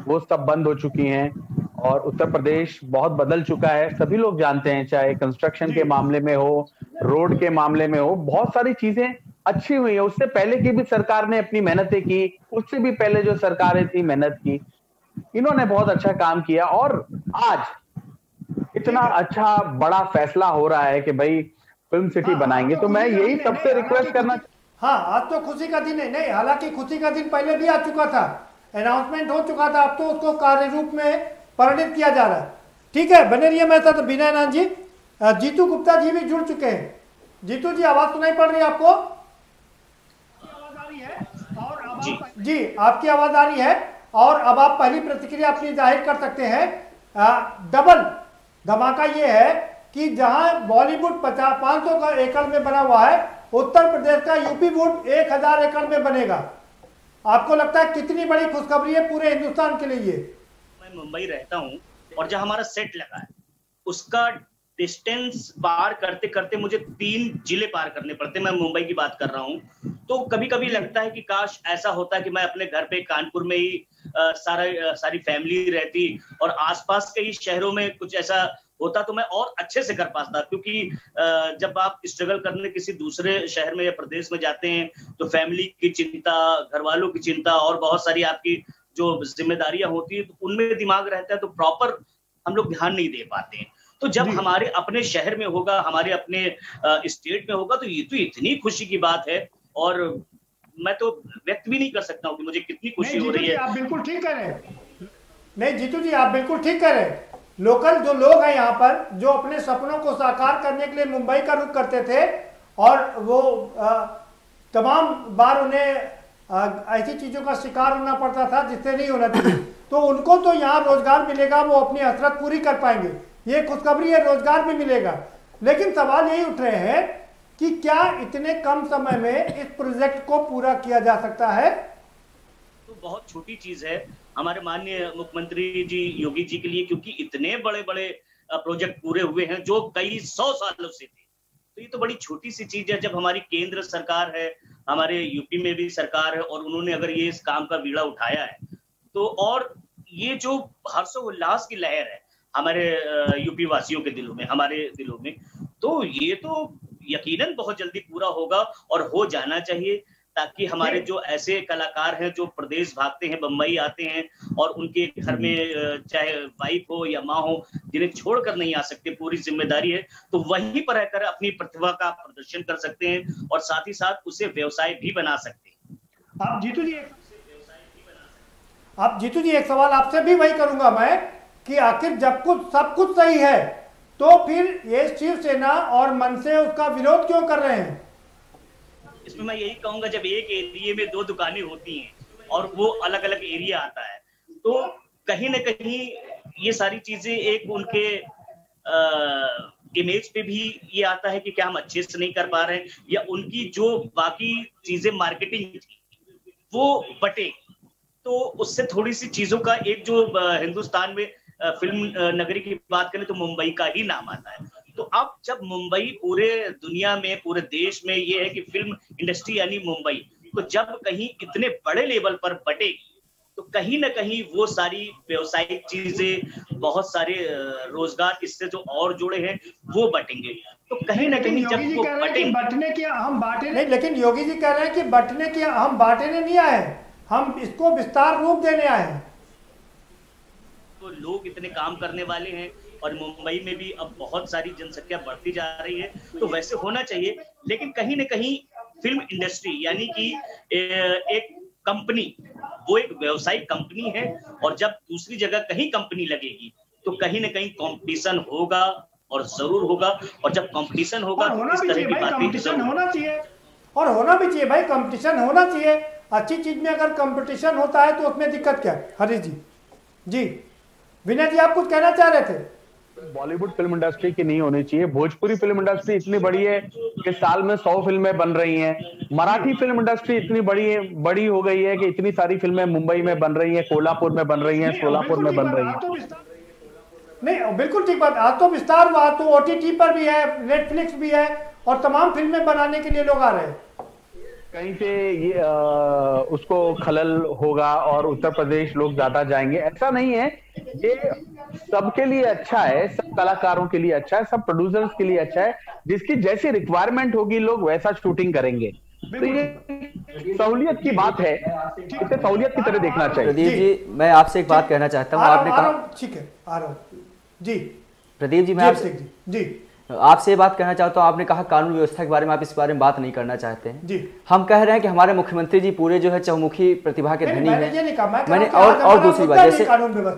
वो सब बंद हो चुकी हैं और उत्तर प्रदेश बहुत बदल चुका है। सभी लोग जानते हैं, चाहे कंस्ट्रक्शन के मामले में हो, रोड के मामले में हो, बहुत सारी चीजें अच्छी हुई है। उससे पहले की भी सरकार ने अपनी मेहनतें की, उससे भी पहले जो सरकारें थी मेहनत की, इन्होंने बहुत अच्छा काम किया। और आज इतना अच्छा बड़ा फैसला हो रहा है कि भाई फिल्म सिटी बनाएंगे, तो मैं यही सबसे रिक्वेस्ट करना। हाँ, आज तो खुशी का दिन है। नहीं, हालांकि खुशी का दिन पहले भी आ चुका था, अनाउंसमेंट हो चुका था, अब तो उसको कार्य रूप में परिणित किया जा रहा है। ठीक है, बने रहिए मेरे साथ विनय आनंद जी। जीतू गुप्ता जी भी जुड़ चुके हैं। जीतू जी, आवाज सुनाई पड़ रही है आपको? आवाज आ रही है? और अब जी, आपकी आवाज आ रही है और अब आप पहली प्रतिक्रिया अपनी जाहिर कर सकते हैं। डबल धमाका ये है कि जहां बॉलीवुड 500 एकड़ में बना हुआ है, उत्तर प्रदेश का यूपी वुड 1000 एकड़ में बनेगा। आपको लगता है कितनी बड़ी खुशखबरी है पूरे हिंदुस्तान के लिए? मैं मुंबई रहता हूं और जहां हमारा सेट लगा है उसका डिस्टेंस पार करते करते मुझे 3 जिले पार करने पड़ते। मैं मुंबई की बात कर रहा हूं। तो कभी कभी लगता है कि काश ऐसा होता कि मैं अपने घर पे कानपुर में ही सारी फैमिली रहती और आसपास के ही शहरों में कुछ ऐसा होता तो मैं और अच्छे से कर पाता। क्योंकि जब आप स्ट्रगल करने किसी दूसरे शहर में या प्रदेश में जाते हैं तो फैमिली की चिंता, घर वालों की चिंता और बहुत सारी आपकी जो जिम्मेदारियां होती है तो उनमें दिमाग रहता है, तो प्रॉपर हम लोग ध्यान नहीं दे पाते हैं। तो जब हमारे अपने शहर में होगा, हमारे अपने स्टेट में होगा, तो ये तो इतनी खुशी की बात है और मैं तो व्यक्त भी नहीं कर सकता हूँ कि मुझे कितनी खुशी हो रही है। आप बिल्कुल ठीक कह रहे हैं। नहीं जीतू जी, आप बिल्कुल ठीक कह रहे हैं। लोकल जो लोग हैं यहाँ पर, जो अपने सपनों को साकार करने के लिए मुंबई का रुख करते थे और वो तमाम बार उन्हें ऐसी चीजों का शिकार होना पड़ता था जिससे नहीं होना चाहिए, तो उनको तो यहाँ रोजगार मिलेगा, वो अपनी हसरत पूरी कर पाएंगे। ये खुशखबरी है, रोजगार भी मिलेगा। लेकिन सवाल यही उठ रहे हैं कि क्या इतने कम समय में इस प्रोजेक्ट को पूरा किया जा सकता है? तो बहुत छोटी चीज है हमारे माननीय मुख्यमंत्री जी योगी जी के लिए, क्योंकि इतने बड़े बड़े प्रोजेक्ट पूरे हुए हैं जो कई 100 सालों से थे। तो ये तो बड़ी छोटी सी चीज है। जब हमारी केंद्र सरकार है, हमारे यूपी में भी सरकार है और उन्होंने अगर ये इस काम का बीड़ा उठाया है तो, और ये जो हर्षोल्लास की लहर है हमारे यूपी वासियों के दिलों में, हमारे दिलों में, तो ये तो यकीनन बहुत जल्दी पूरा होगा और हो जाना चाहिए, ताकि हमारे जो ऐसे कलाकार हैं जो प्रदेश भागते हैं, बम्बई आते हैं और उनके घर में चाहे वाइफ हो या माँ हो, जिन्हें छोड़कर नहीं आ सकते, पूरी जिम्मेदारी है, तो वहीं पर रहकर अपनी प्रतिभा का प्रदर्शन कर सकते हैं और साथ ही साथ उसे व्यवसाय भी बना सकते हैं। आप जीतू जी एक सवाल आपसे भी वही करूंगा मैं कि आखिर जब सब कुछ सही है तो फिर ये शिवसेना और मनसे उसका विरोध क्यों कर रहे हैं? इसमें मैं यही कहूंगा, जब एक एरिया में 2 दुकानें होती हैं और वो अलग अलग एरिया आता है, तो कहीं ना कहीं ये सारी चीजें एक उनके इमेज पे भी ये आता है कि क्या हम अच्छे से नहीं कर पा रहे हैं, या उनकी जो बाकी चीजें मार्केटिंग थी वो बटे, तो उससे थोड़ी सी चीजों का एक जो हिंदुस्तान में फिल्म नगरी की बात करें तो मुंबई का ही नाम आता है। तो अब जब मुंबई पूरे दुनिया में, पूरे देश में ये है कि फिल्म इंडस्ट्री यानी मुंबई, तो जब कहीं इतने बड़े लेवल पर बटेगी तो कहीं ना कहीं वो सारी व्यवसायिक चीजें, बहुत सारे रोजगार इससे जो और जुड़े हैं वो बटेंगे। तो कहीं ना कहीं जब वो बटने की हम बांटे नहीं, लेकिन योगी जी कह रहे हैं कि बटने की हम बांटने नहीं आए, हम इसको विस्तार रूप देने आए हैं। तो लोग इतने काम करने वाले हैं और मुंबई में भी अब बहुत सारी जनसंख्या बढ़ती जा रही है, तो वैसे होना चाहिए। लेकिन कहीं ना कहीं फिल्म इंडस्ट्री यानी कि एक कंपनी, वो एक व्यवसायिक कंपनी है और जब दूसरी जगह कहीं कंपनी लगेगी तो कहीं ना कहीं कंपटीशन होगा और जरूर होगा। और जब कंपटीशन होगा तो इस तरह की बातें कंपटीशन होना चाहिए और होना भी चाहिए भाई, कंपटीशन होना चाहिए। अच्छी चीज में अगर कंपटीशन होता है तो उसमें दिक्कत क्या है? हरीश जी। जी विनय जी, आप कुछ कहना चाह रहे थे? बॉलीवुड फिल्म इंडस्ट्री की नहीं होनी चाहिए। भोजपुरी फिल्म इंडस्ट्री इतनी बड़ी है कि साल में 100 फिल्में बन रही हैं। मराठी फिल्म इंडस्ट्री इतनी बड़ी हो गई है कि इतनी सारी फिल्में मुंबई में बन रही हैं, कोल्हापुर में बन रही हैं, सोलापुर में बन रही हैं। नहीं बिल्कुल ठीक बात। आज तो विस्तार हुआ, तो OTT पर भी है, नेटफ्लिक्स भी है और तमाम फिल्में बनाने के लिए लोग आ रहे हैं। कहीं पे ये उसको खलल होगा और उत्तर प्रदेश लोग ज्यादा जाएंगे, ऐसा नहीं है। ये सबके लिए अच्छा है, सब कलाकारों के लिए अच्छा है, सब प्रोड्यूसर्स के लिए अच्छा है। जिसकी जैसी रिक्वायरमेंट होगी लोग वैसा शूटिंग करेंगे। तो ये सहूलियत की बात है, इसे सहूलियत की तरह देखना चाहिए। प्रदीप जी, मैं आपसे एक बात कहना चाहता हूँ। आपने कहा, ठीक है आ रहा हूँ जी। प्रदीप जी, मैं आपसे ये बात कहना चाहता हूँ। आपने कहा कानून व्यवस्था के बारे में आप इस बारे में बात नहीं करना चाहते हैं जी। हम कह रहे हैं कि हमारे मुख्यमंत्री जी पूरे जो है चहुमुखी प्रतिभा के धनी हैं। मैंने और दूसरी बात, जैसे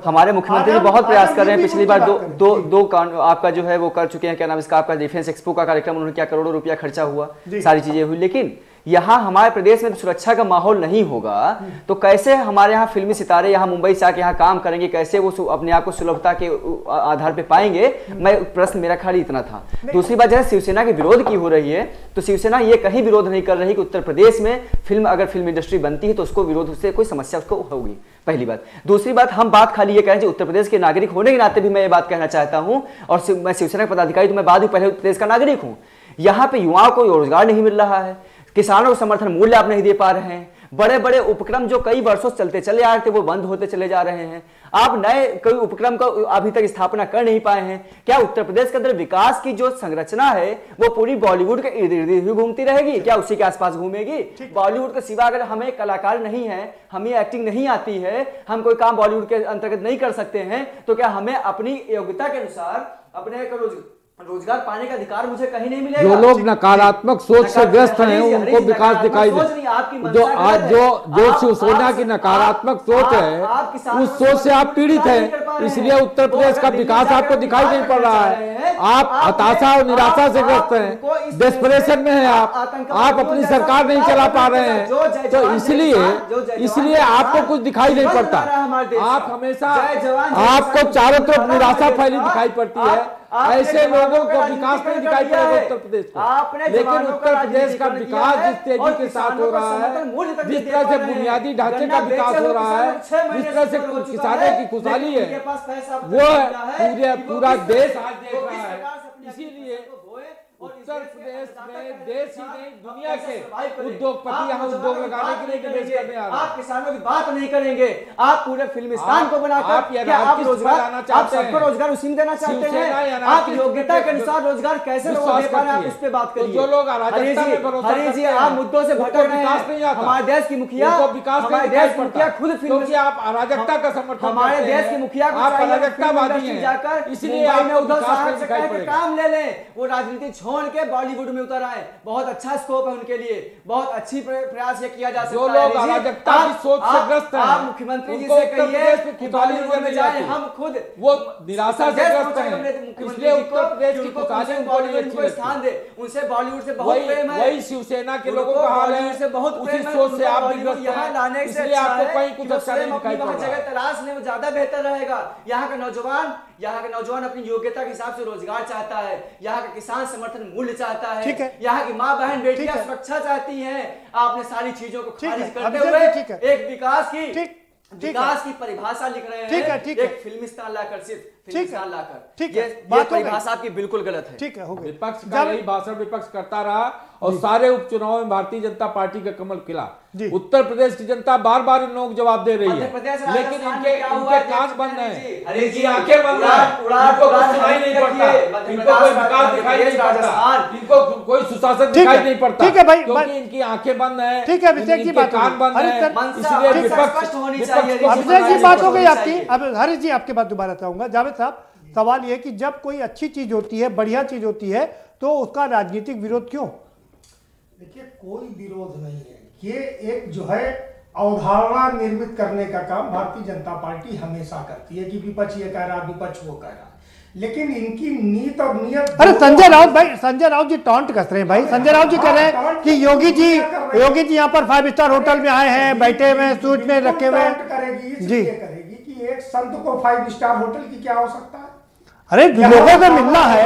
हमारे मुख्यमंत्री जी बहुत प्रयास कर रहे हैं। पिछली बार दो आपका जो है वो कर चुके हैं, क्या नाम इसका, आपका डिफेंस एक्सपो का कार्यक्रम, उन्होंने क्या करोड़ों रुपया खर्चा हुआ, सारी चीजें हुई। लेकिन यहाँ हमारे प्रदेश में सुरक्षा का माहौल नहीं होगा तो कैसे हमारे यहाँ फिल्मी सितारे यहाँ मुंबई से आके यहाँ काम करेंगे, कैसे वो अपने आप को सुलभता के आधार पे पाएंगे? मैं प्रश्न मेरा खाली इतना था। दूसरी बात है, शिवसेना के विरोध की हो रही है, तो शिवसेना ये कहीं विरोध नहीं कर रही कि उत्तर प्रदेश में अगर फिल्म इंडस्ट्री बनती है तो उसको विरोध से कोई समस्या उसको होगी, पहली बात। दूसरी बात, हम बात खाली ये कह रहे हैं उत्तर प्रदेश के नागरिक होने के नाते भी मैं ये बात कहना चाहता हूँ, और मैं शिवसेना का पदाधिकारी तो मैं बाद में पहले उत्तर प्रदेश का नागरिक हूँ। यहाँ पे युवाओं को रोजगार नहीं मिल रहा है, किसानों को समर्थन मूल्य आप नहीं दे पा रहे हैं, बड़े बड़े उपक्रम जो कई वर्षों से चलते चले आ रहे थे वो बंद होते चले जा रहे हैं, आप नए कोई उपक्रम का अभी तक स्थापना कर नहीं पाए हैं। क्या उत्तर प्रदेश के अंदर विकास की जो संरचना है वो पूरी बॉलीवुड के इर्द गिर्द ही घूमती रहेगी? क्या उसी के आसपास घूमेगी? बॉलीवुड के सिवा अगर हमें कलाकार नहीं है, हमें एक्टिंग नहीं आती है, हम कोई काम बॉलीवुड के अंतर्गत नहीं कर सकते हैं, तो क्या हमें अपनी योग्यता के अनुसार अपने रोजगार पाने का अधिकार मुझे कहीं नहीं मिलेगा? जो लोग नकारात्मक सोच से ग्रस्त हैं उनको विकास दिखाई दे। जो आज जो शिवसेना की नकारात्मक सोच है उस सोच से आप पीड़ित हैं, इसलिए उत्तर प्रदेश का विकास आपको दिखाई नहीं पड़ रहा है। आप हताशा और निराशा से ग्रस्त हैं, डेस्परेशन में हैं आप अपनी सरकार नहीं चला पा रहे हैं, तो इसलिए आपको कुछ दिखाई नहीं पड़ता। आप हमेशा आपको चारों तरफ निराशा फैली दिखाई पड़ती है। ऐसे लोगों को विकास नहीं दिखाई पड़ेगा उत्तर प्रदेश को। लेकिन उत्तर प्रदेश का विकास जिस तेजी के साथ हो रहा है, जिस तरह से बुनियादी ढांचे का विकास हो रहा है, जिस तरह से किसानों की खुशहाली है, वो पूरा देश आज देख रहा है। इसीलिए उत्तर प्रदेश में देश ही नहीं दुनिया के उद्योगपति यहाँ उद्योग लगाने के लिए निवेश करने आ रहे हैं। आप किसानों की बात नहीं करेंगे, आप पूरे फिल्मिस्तान को बनाकर आप रोजगार, आप सबको रोजगार उसी में देना चाहते हैं। आप योग्यता के अनुसार रोजगार कैसे लोगों दे पा रहे हैं, आप उस पर बात करिए। जो लोग हरी जी आप मुद्दों से भटक रहे हैं। हमारे देश की मुखिया, हमारे देश की मुखिया खुद क्योंकि आप अराजकता का समर्थन, हमारे देश की मुखिया को आप अराजकतावादी हैं, जाकर इसलिए आप उद्धव साहब से कह के काम ले लें, वो राजनीति छोड़ के बॉलीवुड में उतर आए। बहुत अच्छा स्कोप है उनके लिए, बहुत अच्छी प्रयास ये किया जा सकता है। जो लोग अराजकता की सोच से ग्रस्त हैं, आप मुख्यमंत्री जी से कहिए कि बॉलीवुड में जाए, हम खुद वो निराशा से ग्रस्त हैं, इसलिए उत्तर प्रदेश की खुशहाली बॉलीवुड को स्थान दे। उनसे बॉलीवुड से बहुत प्रेम है, वही शिवसेना के लोगों का हाल है, से बहुत उसी सोच से आप भी ग्रस्त यहाँ लाने से इसलिए आपको कहीं कुछ अच्छा नहीं दिखाई पड़ रहा है। जगह तलाश ले वो ज्यादा बेहतर रहेगा। यहाँ का नौजवान अपनी योग्यता के हिसाब से रोजगार चाहता है, यहाँ का किसान समर्थन मूल्य चाहता है, यहाँ की माँ बहन बेटियां सुरक्षा चाहती हैं। आपने सारी चीजों को खारिज करते हुए एक विकास की परिभाषा लिख रहे हैं, एक फिल्मिस्तान लाकर, सिर्फ फिल्मिस्तान लाकर। ये परिभाषा आपकी बिल्कुल गलत है। ठीक है, हो गया। विपक्ष का यही भाषण विपक्ष करता रहा और सारे उपचुनाव में भारतीय जनता पार्टी का कमल खिला। उत्तर प्रदेश की जनता बार बार इन लोगों को जवाब दे रही है, लेकिन इनके कान बंद हैं, इनकी आंखें बंद हैं, इनको कुछ दिखाई नहीं पड़ता, इनको कोई विकास दिखाई नहीं पड़ता, इनको कोई सुशासन दिखाई नहीं पड़ता। ठीक है भाई, क्योंकि इनकी आंखें बंद हैं, ठीक है, अभिषेक जी बात कान बंद हैं, इसलिए विपक्ष होनी चाहिए। अभिषेक जी बात हो गई आपकी। अब हरीश जी आपके बाद दोबारा चाहूंगा। जावेद साहब, सवाल ये कि जब कोई अच्छी चीज होती है, बढ़िया चीज होती है, तो उसका राजनीतिक विरोध क्यों? देखिए, कोई विरोध नहीं है। ये एक जो है अवधारणा निर्मित करने का काम भारतीय जनता पार्टी हमेशा करती है कि विपक्ष ये कह रहा, विपक्ष वो कह रहा। लेकिन इनकी नीत और नियत। अरे संजय राउत जी टॉन्ट कस रहे हैं भाई। संजय राउत जी कह रहे हैं कि योगी जी यहाँ पर 5 स्टार होटल में आए हैं, बैठे हुए सूट में रखे हुए जी। करेगी कि एक संत को 5 स्टार होटल की क्या हो सकता है? अरे लोगों से मिलना है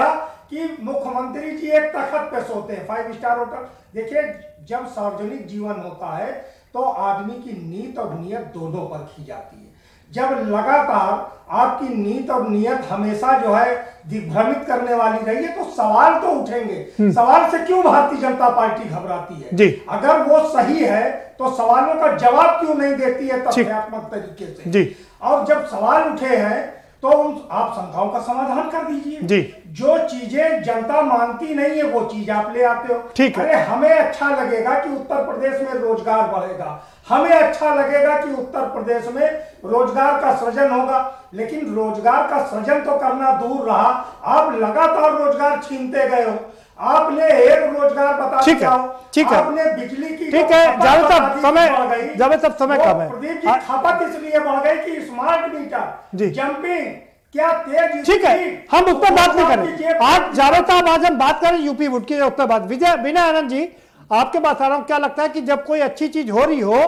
कि मुख्यमंत्री जी एक तखत पे सोते हैं 5 स्टार होटल। देखिए, जब सार्वजनिक जीवन होता है तो आदमी की नीयत और नियत दोनों पर की जाती है। जब लगातार आपकी नीयत और नियत हमेशा जो है दिग्भ्रमित करने वाली रही है तो सवाल तो उठेंगे। सवाल से क्यों भारतीय जनता पार्टी घबराती है जी? अगर वो सही है तो सवालों का जवाब क्यों नहीं देती है तथ्यात्मक तरीके से जी? और जब सवाल उठे हैं तो आप शंकाओं का समाधान कर दीजिए जी। जो चीजें जनता मानती नहीं है वो चीज आप ले आते हो। ठीक है। अरे हमें अच्छा लगेगा कि उत्तर प्रदेश में रोजगार बढ़ेगा, हमें अच्छा लगेगा कि उत्तर प्रदेश में रोजगार का सृजन होगा, लेकिन रोजगार का सृजन तो करना दूर रहा, आप लगातार रोजगार छीनते गए हो। आपने एक रोजगार बता दिया हो, ठीक है, आपने बिजली की ठीक है, जावेद साहब समय कम है। प्रदीप जी, खपत इसलिए बढ़ गई कि स्मार्ट मीटर, जंपिंग क्या तेज। ठीक है, हम उस पर बात नहीं करें आज। जावेद साहब, आज हम बात करें यूपी वोट की उस पर बात। विनय आनंद जी, आपके पास आ रहा हूं। क्या लगता है कि जब कोई अच्छी चीज हो रही हो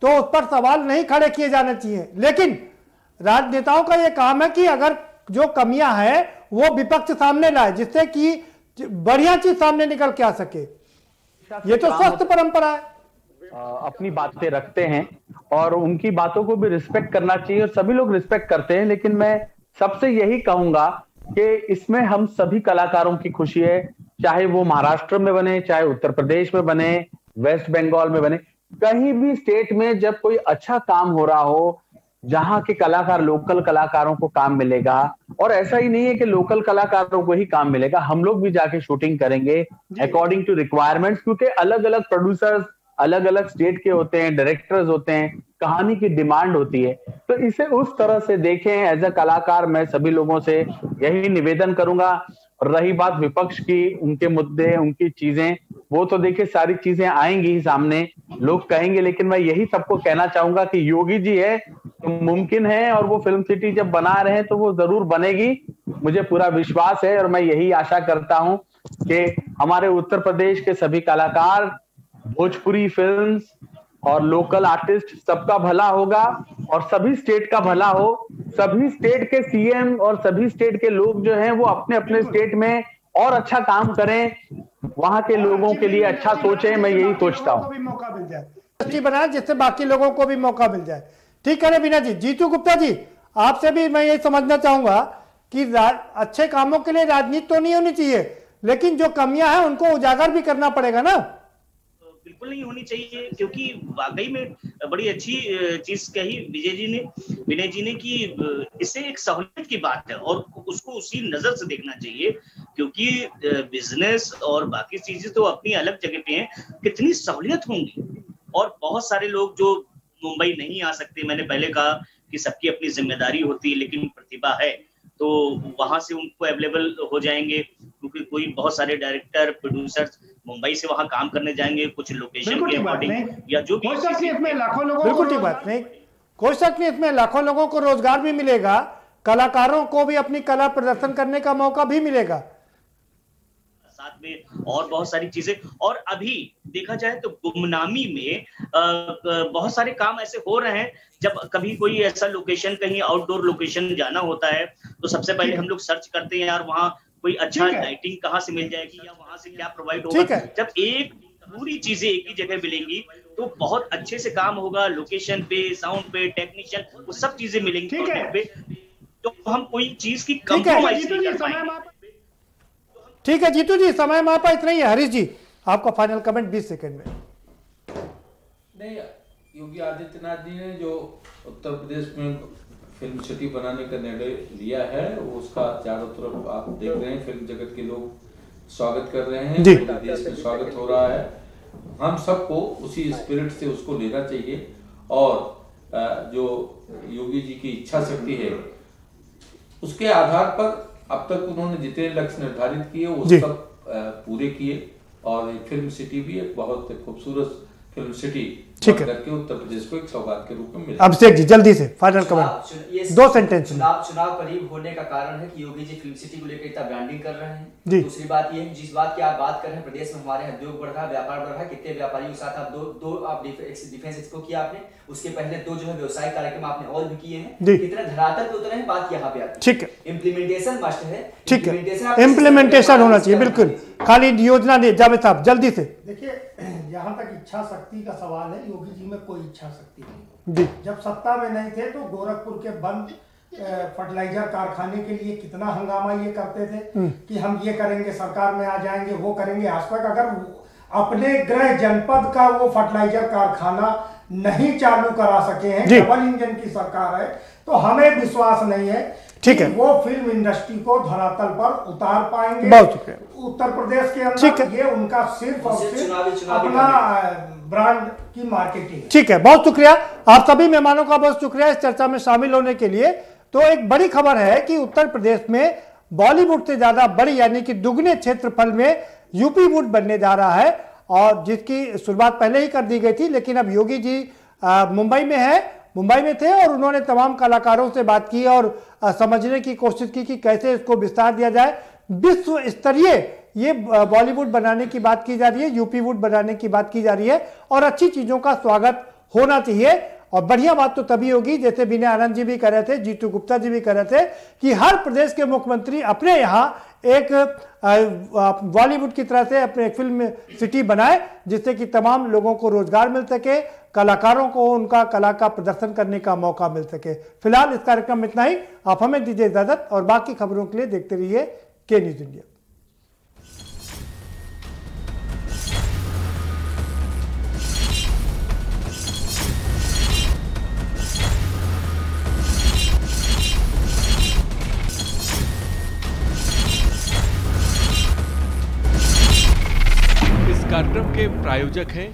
तो उस पर सवाल नहीं खड़े किए जाने चाहिए, लेकिन राजनेताओं का यह काम है कि अगर जो कमियां हैं वो विपक्ष सामने लाए जिससे कि बढ़िया चीज सामने निकल के आ सके। ये तो स्वस्थ परंपरा है। अपनी बातें रखते हैं और उनकी बातों को भी रिस्पेक्ट करना चाहिए और सभी लोग रिस्पेक्ट करते हैं, लेकिन मैं सबसे यही कहूंगा कि इसमें हम सभी कलाकारों की खुशी है, चाहे वो महाराष्ट्र में बने, चाहे उत्तर प्रदेश में बने, वेस्ट बंगाल में बने, कहीं भी स्टेट में जब कोई अच्छा काम हो रहा हो जहां के कलाकार, लोकल कलाकारों को काम मिलेगा। और ऐसा ही नहीं है कि लोकल कलाकारों को ही काम मिलेगा, हम लोग भी जाके शूटिंग करेंगे अकॉर्डिंग टू रिक्वायरमेंट्स, क्योंकि अलग अलग प्रोड्यूसर्स अलग अलग स्टेट के होते हैं, डायरेक्टर्स होते हैं, कहानी की डिमांड होती है। तो इसे उस तरह से देखें। एज अ कलाकार मैं सभी लोगों से यही निवेदन करूंगा। रही बात विपक्ष की, उनके मुद्दे, उनकी चीजें, वो तो देखिए सारी चीजें आएंगी ही सामने, लोग कहेंगे, लेकिन मैं यही सबको कहना चाहूंगा कि योगी जी है तो मुमकिन है, और वो फिल्म सिटी जब बना रहे हैं तो वो जरूर बनेगी, मुझे पूरा विश्वास है। और मैं यही आशा करता हूं कि हमारे उत्तर प्रदेश के सभी कलाकार, भोजपुरी फिल्म्स और लोकल आर्टिस्ट, सबका भला होगा और सभी स्टेट का भला हो। सभी स्टेट के सीएम और सभी स्टेट के लोग जो हैं वो अपने अपने स्टेट में और अच्छा काम करें, वहां के लोगों के लिए अच्छा सोचें। मैं यही सोचता हूँ मौका मिल जाए बनाए जिससे बाकी लोगों को भी मौका मिल जाए। ठीक है ना बीना जी? जीतू गुप्ता जी, आपसे भी मैं ये समझना चाहूंगा कि अच्छे कामों के लिए राजनीति तो नहीं होनी चाहिए, लेकिन जो कमियां हैं उनको उजागर भी करना पड़ेगा ना। बिल्कुल नहीं होनी चाहिए, क्योंकि वाकई में बड़ी अच्छी चीज कही विनय जी ने कि इससे एक सहूलियत की बात है और उसको उसी नजर से देखना चाहिए, क्योंकि बिजनेस और बाकी चीजें तो अपनी अलग जगह पे हैं, कितनी सहूलियत होंगी। और बहुत सारे लोग जो मुंबई नहीं आ सकते, मैंने पहले कहा कि सबकी अपनी जिम्मेदारी होती है, लेकिन प्रतिभा है तो वहां से उनको अवेलेबल हो जाएंगे, क्योंकि कोई बहुत सारे डायरेक्टर, प्रोड्यूसर्स मुंबई से वहां काम करने जाएंगे कुछ लोकेशन के अकॉर्डिंग, या जो भी इसमें लाखों लोगों, बिल्कुल ठीक बात नहीं, कोई शक नहीं, इसमें लाखों लोगों को रोजगार भी मिलेगा, कलाकारों को भी अपनी कला प्रदर्शन करने का मौका भी मिलेगा, साथ में और बहुत सारी चीजें। और अभी देखा जाए तो गुमनामी में बहुत सारे काम ऐसे हो रहे हैं, जब कभी कोई ऐसा लोकेशन, कहीं आउटडोर लोकेशन जाना होता है तो सबसे पहले हम लोग सर्च करते हैं यार वहाँ कोई अच्छा लाइटिंग कहाँ से मिल जाएगी या वहां से क्या प्रोवाइड होगा। जब एक पूरी चीजें एक ही जगह मिलेंगी तो बहुत अच्छे से काम होगा, लोकेशन पे, साउंड पे, टेक्नीशियन, वो सब चीजें मिलेंगी पे, तो हम कोई चीज की कॉम्प्रोमाइज नहीं कर पाएंगे। ठीक है जीतू जी, समय मापा इतना ही है। हरीश जी, आपका फाइनल कमेंट 20 सेकंड में। नहीं, योगी आदित्यनाथ जी ने जो उत्तर प्रदेश में फिल्म सिटी बनाने का निर्णय लिया है, उसका चारों तरफ आप देख रहे हैं, फिल्म जगत के लोग स्वागत कर रहे हैं, पूरे देश में स्वागत हो रहा है। हम सबको उसी स्पिरिट से उसको लेना चाहिए, और जो योगी जी की इच्छा शक्ति है उसके आधार पर अब तक उन्होंने जितने लक्ष्य निर्धारित किए वो सब पूरे किए, और फिल्म सिटी भी एक बहुत खूबसूरत फिल्म सिटी ठीक है। करके उत्तर प्रदेश को एक सौगात के रूप में मिले। अभिषेक जी जल्दी से फाइनल कमेंट 2 सेंटेंस में। चुनाव करीब होने का कारण है कि योगी जी फिल्म सिटी को लेकर इतना ब्रांडिंग कर रहे हैं। जी। दूसरी बात ये है, जिस बात की आप बात कर रहे हैं, प्रदेश में हमारे उद्योग बढ़ रहा है, व्यापार बढ़ रहा है, कितने व्यापारियों के साथ आप दो आप डिफेंस एक्सपो किया आपने, उसके पहले 2 जो है व्यवसाय कार्यक्रम आपने और भी किए हैं, कितने धरातल पे उतरे हैं, बात यहाँ पे आती है। ठीक है, इम्प्लीमेंटेशन मस्ट है। ठीक है, इम्प्लीमेंटेशन होना चाहिए, बिल्कुल, खाली योजना नहीं। जावेद साहब जल्दी से। देखिए, यहाँ तक इच्छा शक्ति का सवाल है, योगी जी में कोई इच्छा शक्ति नहीं। जी। जब सत्ता में नहीं थे तो गोरखपुर के बंद फर्टिलाइजर कारखाने के लिए कितना हंगामा ये करते थे कि हम ये करेंगे, सरकार में आ जाएंगे, वो करेंगे। आज तक अगर अपने गृह जनपद का वो फर्टिलाइजर कारखाना नहीं चालू करा सके हैं, डबल इंजन की सरकार है, तो हमें विश्वास नहीं है ठीक है, वो फिल्म इंडस्ट्री को धरातल पर उतार पाएंगे। बहुत शुक्रिया। उत्तर प्रदेश के अंदर ये उनका सिर्फ और सिर्फ अपना ब्रांड की मार्केटिंग। ठीक है, बहुत शुक्रिया आप सभी मेहमानों का, बहुत शुक्रिया इस चर्चा में शामिल होने के लिए। तो एक बड़ी खबर है कि उत्तर प्रदेश में बॉलीवुड से ज्यादा बड़ी यानी कि दुगने क्षेत्रफल में यूपी वुड बनने जा रहा है, और जिसकी शुरुआत पहले ही कर दी गई थी, लेकिन अब योगी जी मुंबई में थे और उन्होंने तमाम कलाकारों से बात की और समझने की कोशिश की कि कैसे इसको विस्तार दिया जाए। विश्व स्तरीय ये बॉलीवुड बनाने की बात की जा रही है, यूपी वुड बनाने की बात की जा रही है, और अच्छी चीजों का स्वागत होना चाहिए। और बढ़िया बात तो तभी होगी, जैसे विनय आनंद जी भी कह रहे थे, जीतू गुप्ता जी भी कह रहे थे, कि हर प्रदेश के मुख्यमंत्री अपने यहाँ एक बॉलीवुड की तरह से अपने एक फिल्म सिटी बनाए, जिससे कि तमाम लोगों को रोजगार मिल सके, कलाकारों को उनका कला का प्रदर्शन करने का मौका मिल सके। फिलहाल इस कार्यक्रम में इतना ही, आप हमें दीजिए इजाजत, और बाकी खबरों के लिए देखते रहिए के न्यूज इंडिया। कार्यक्रम के प्रायोजक हैं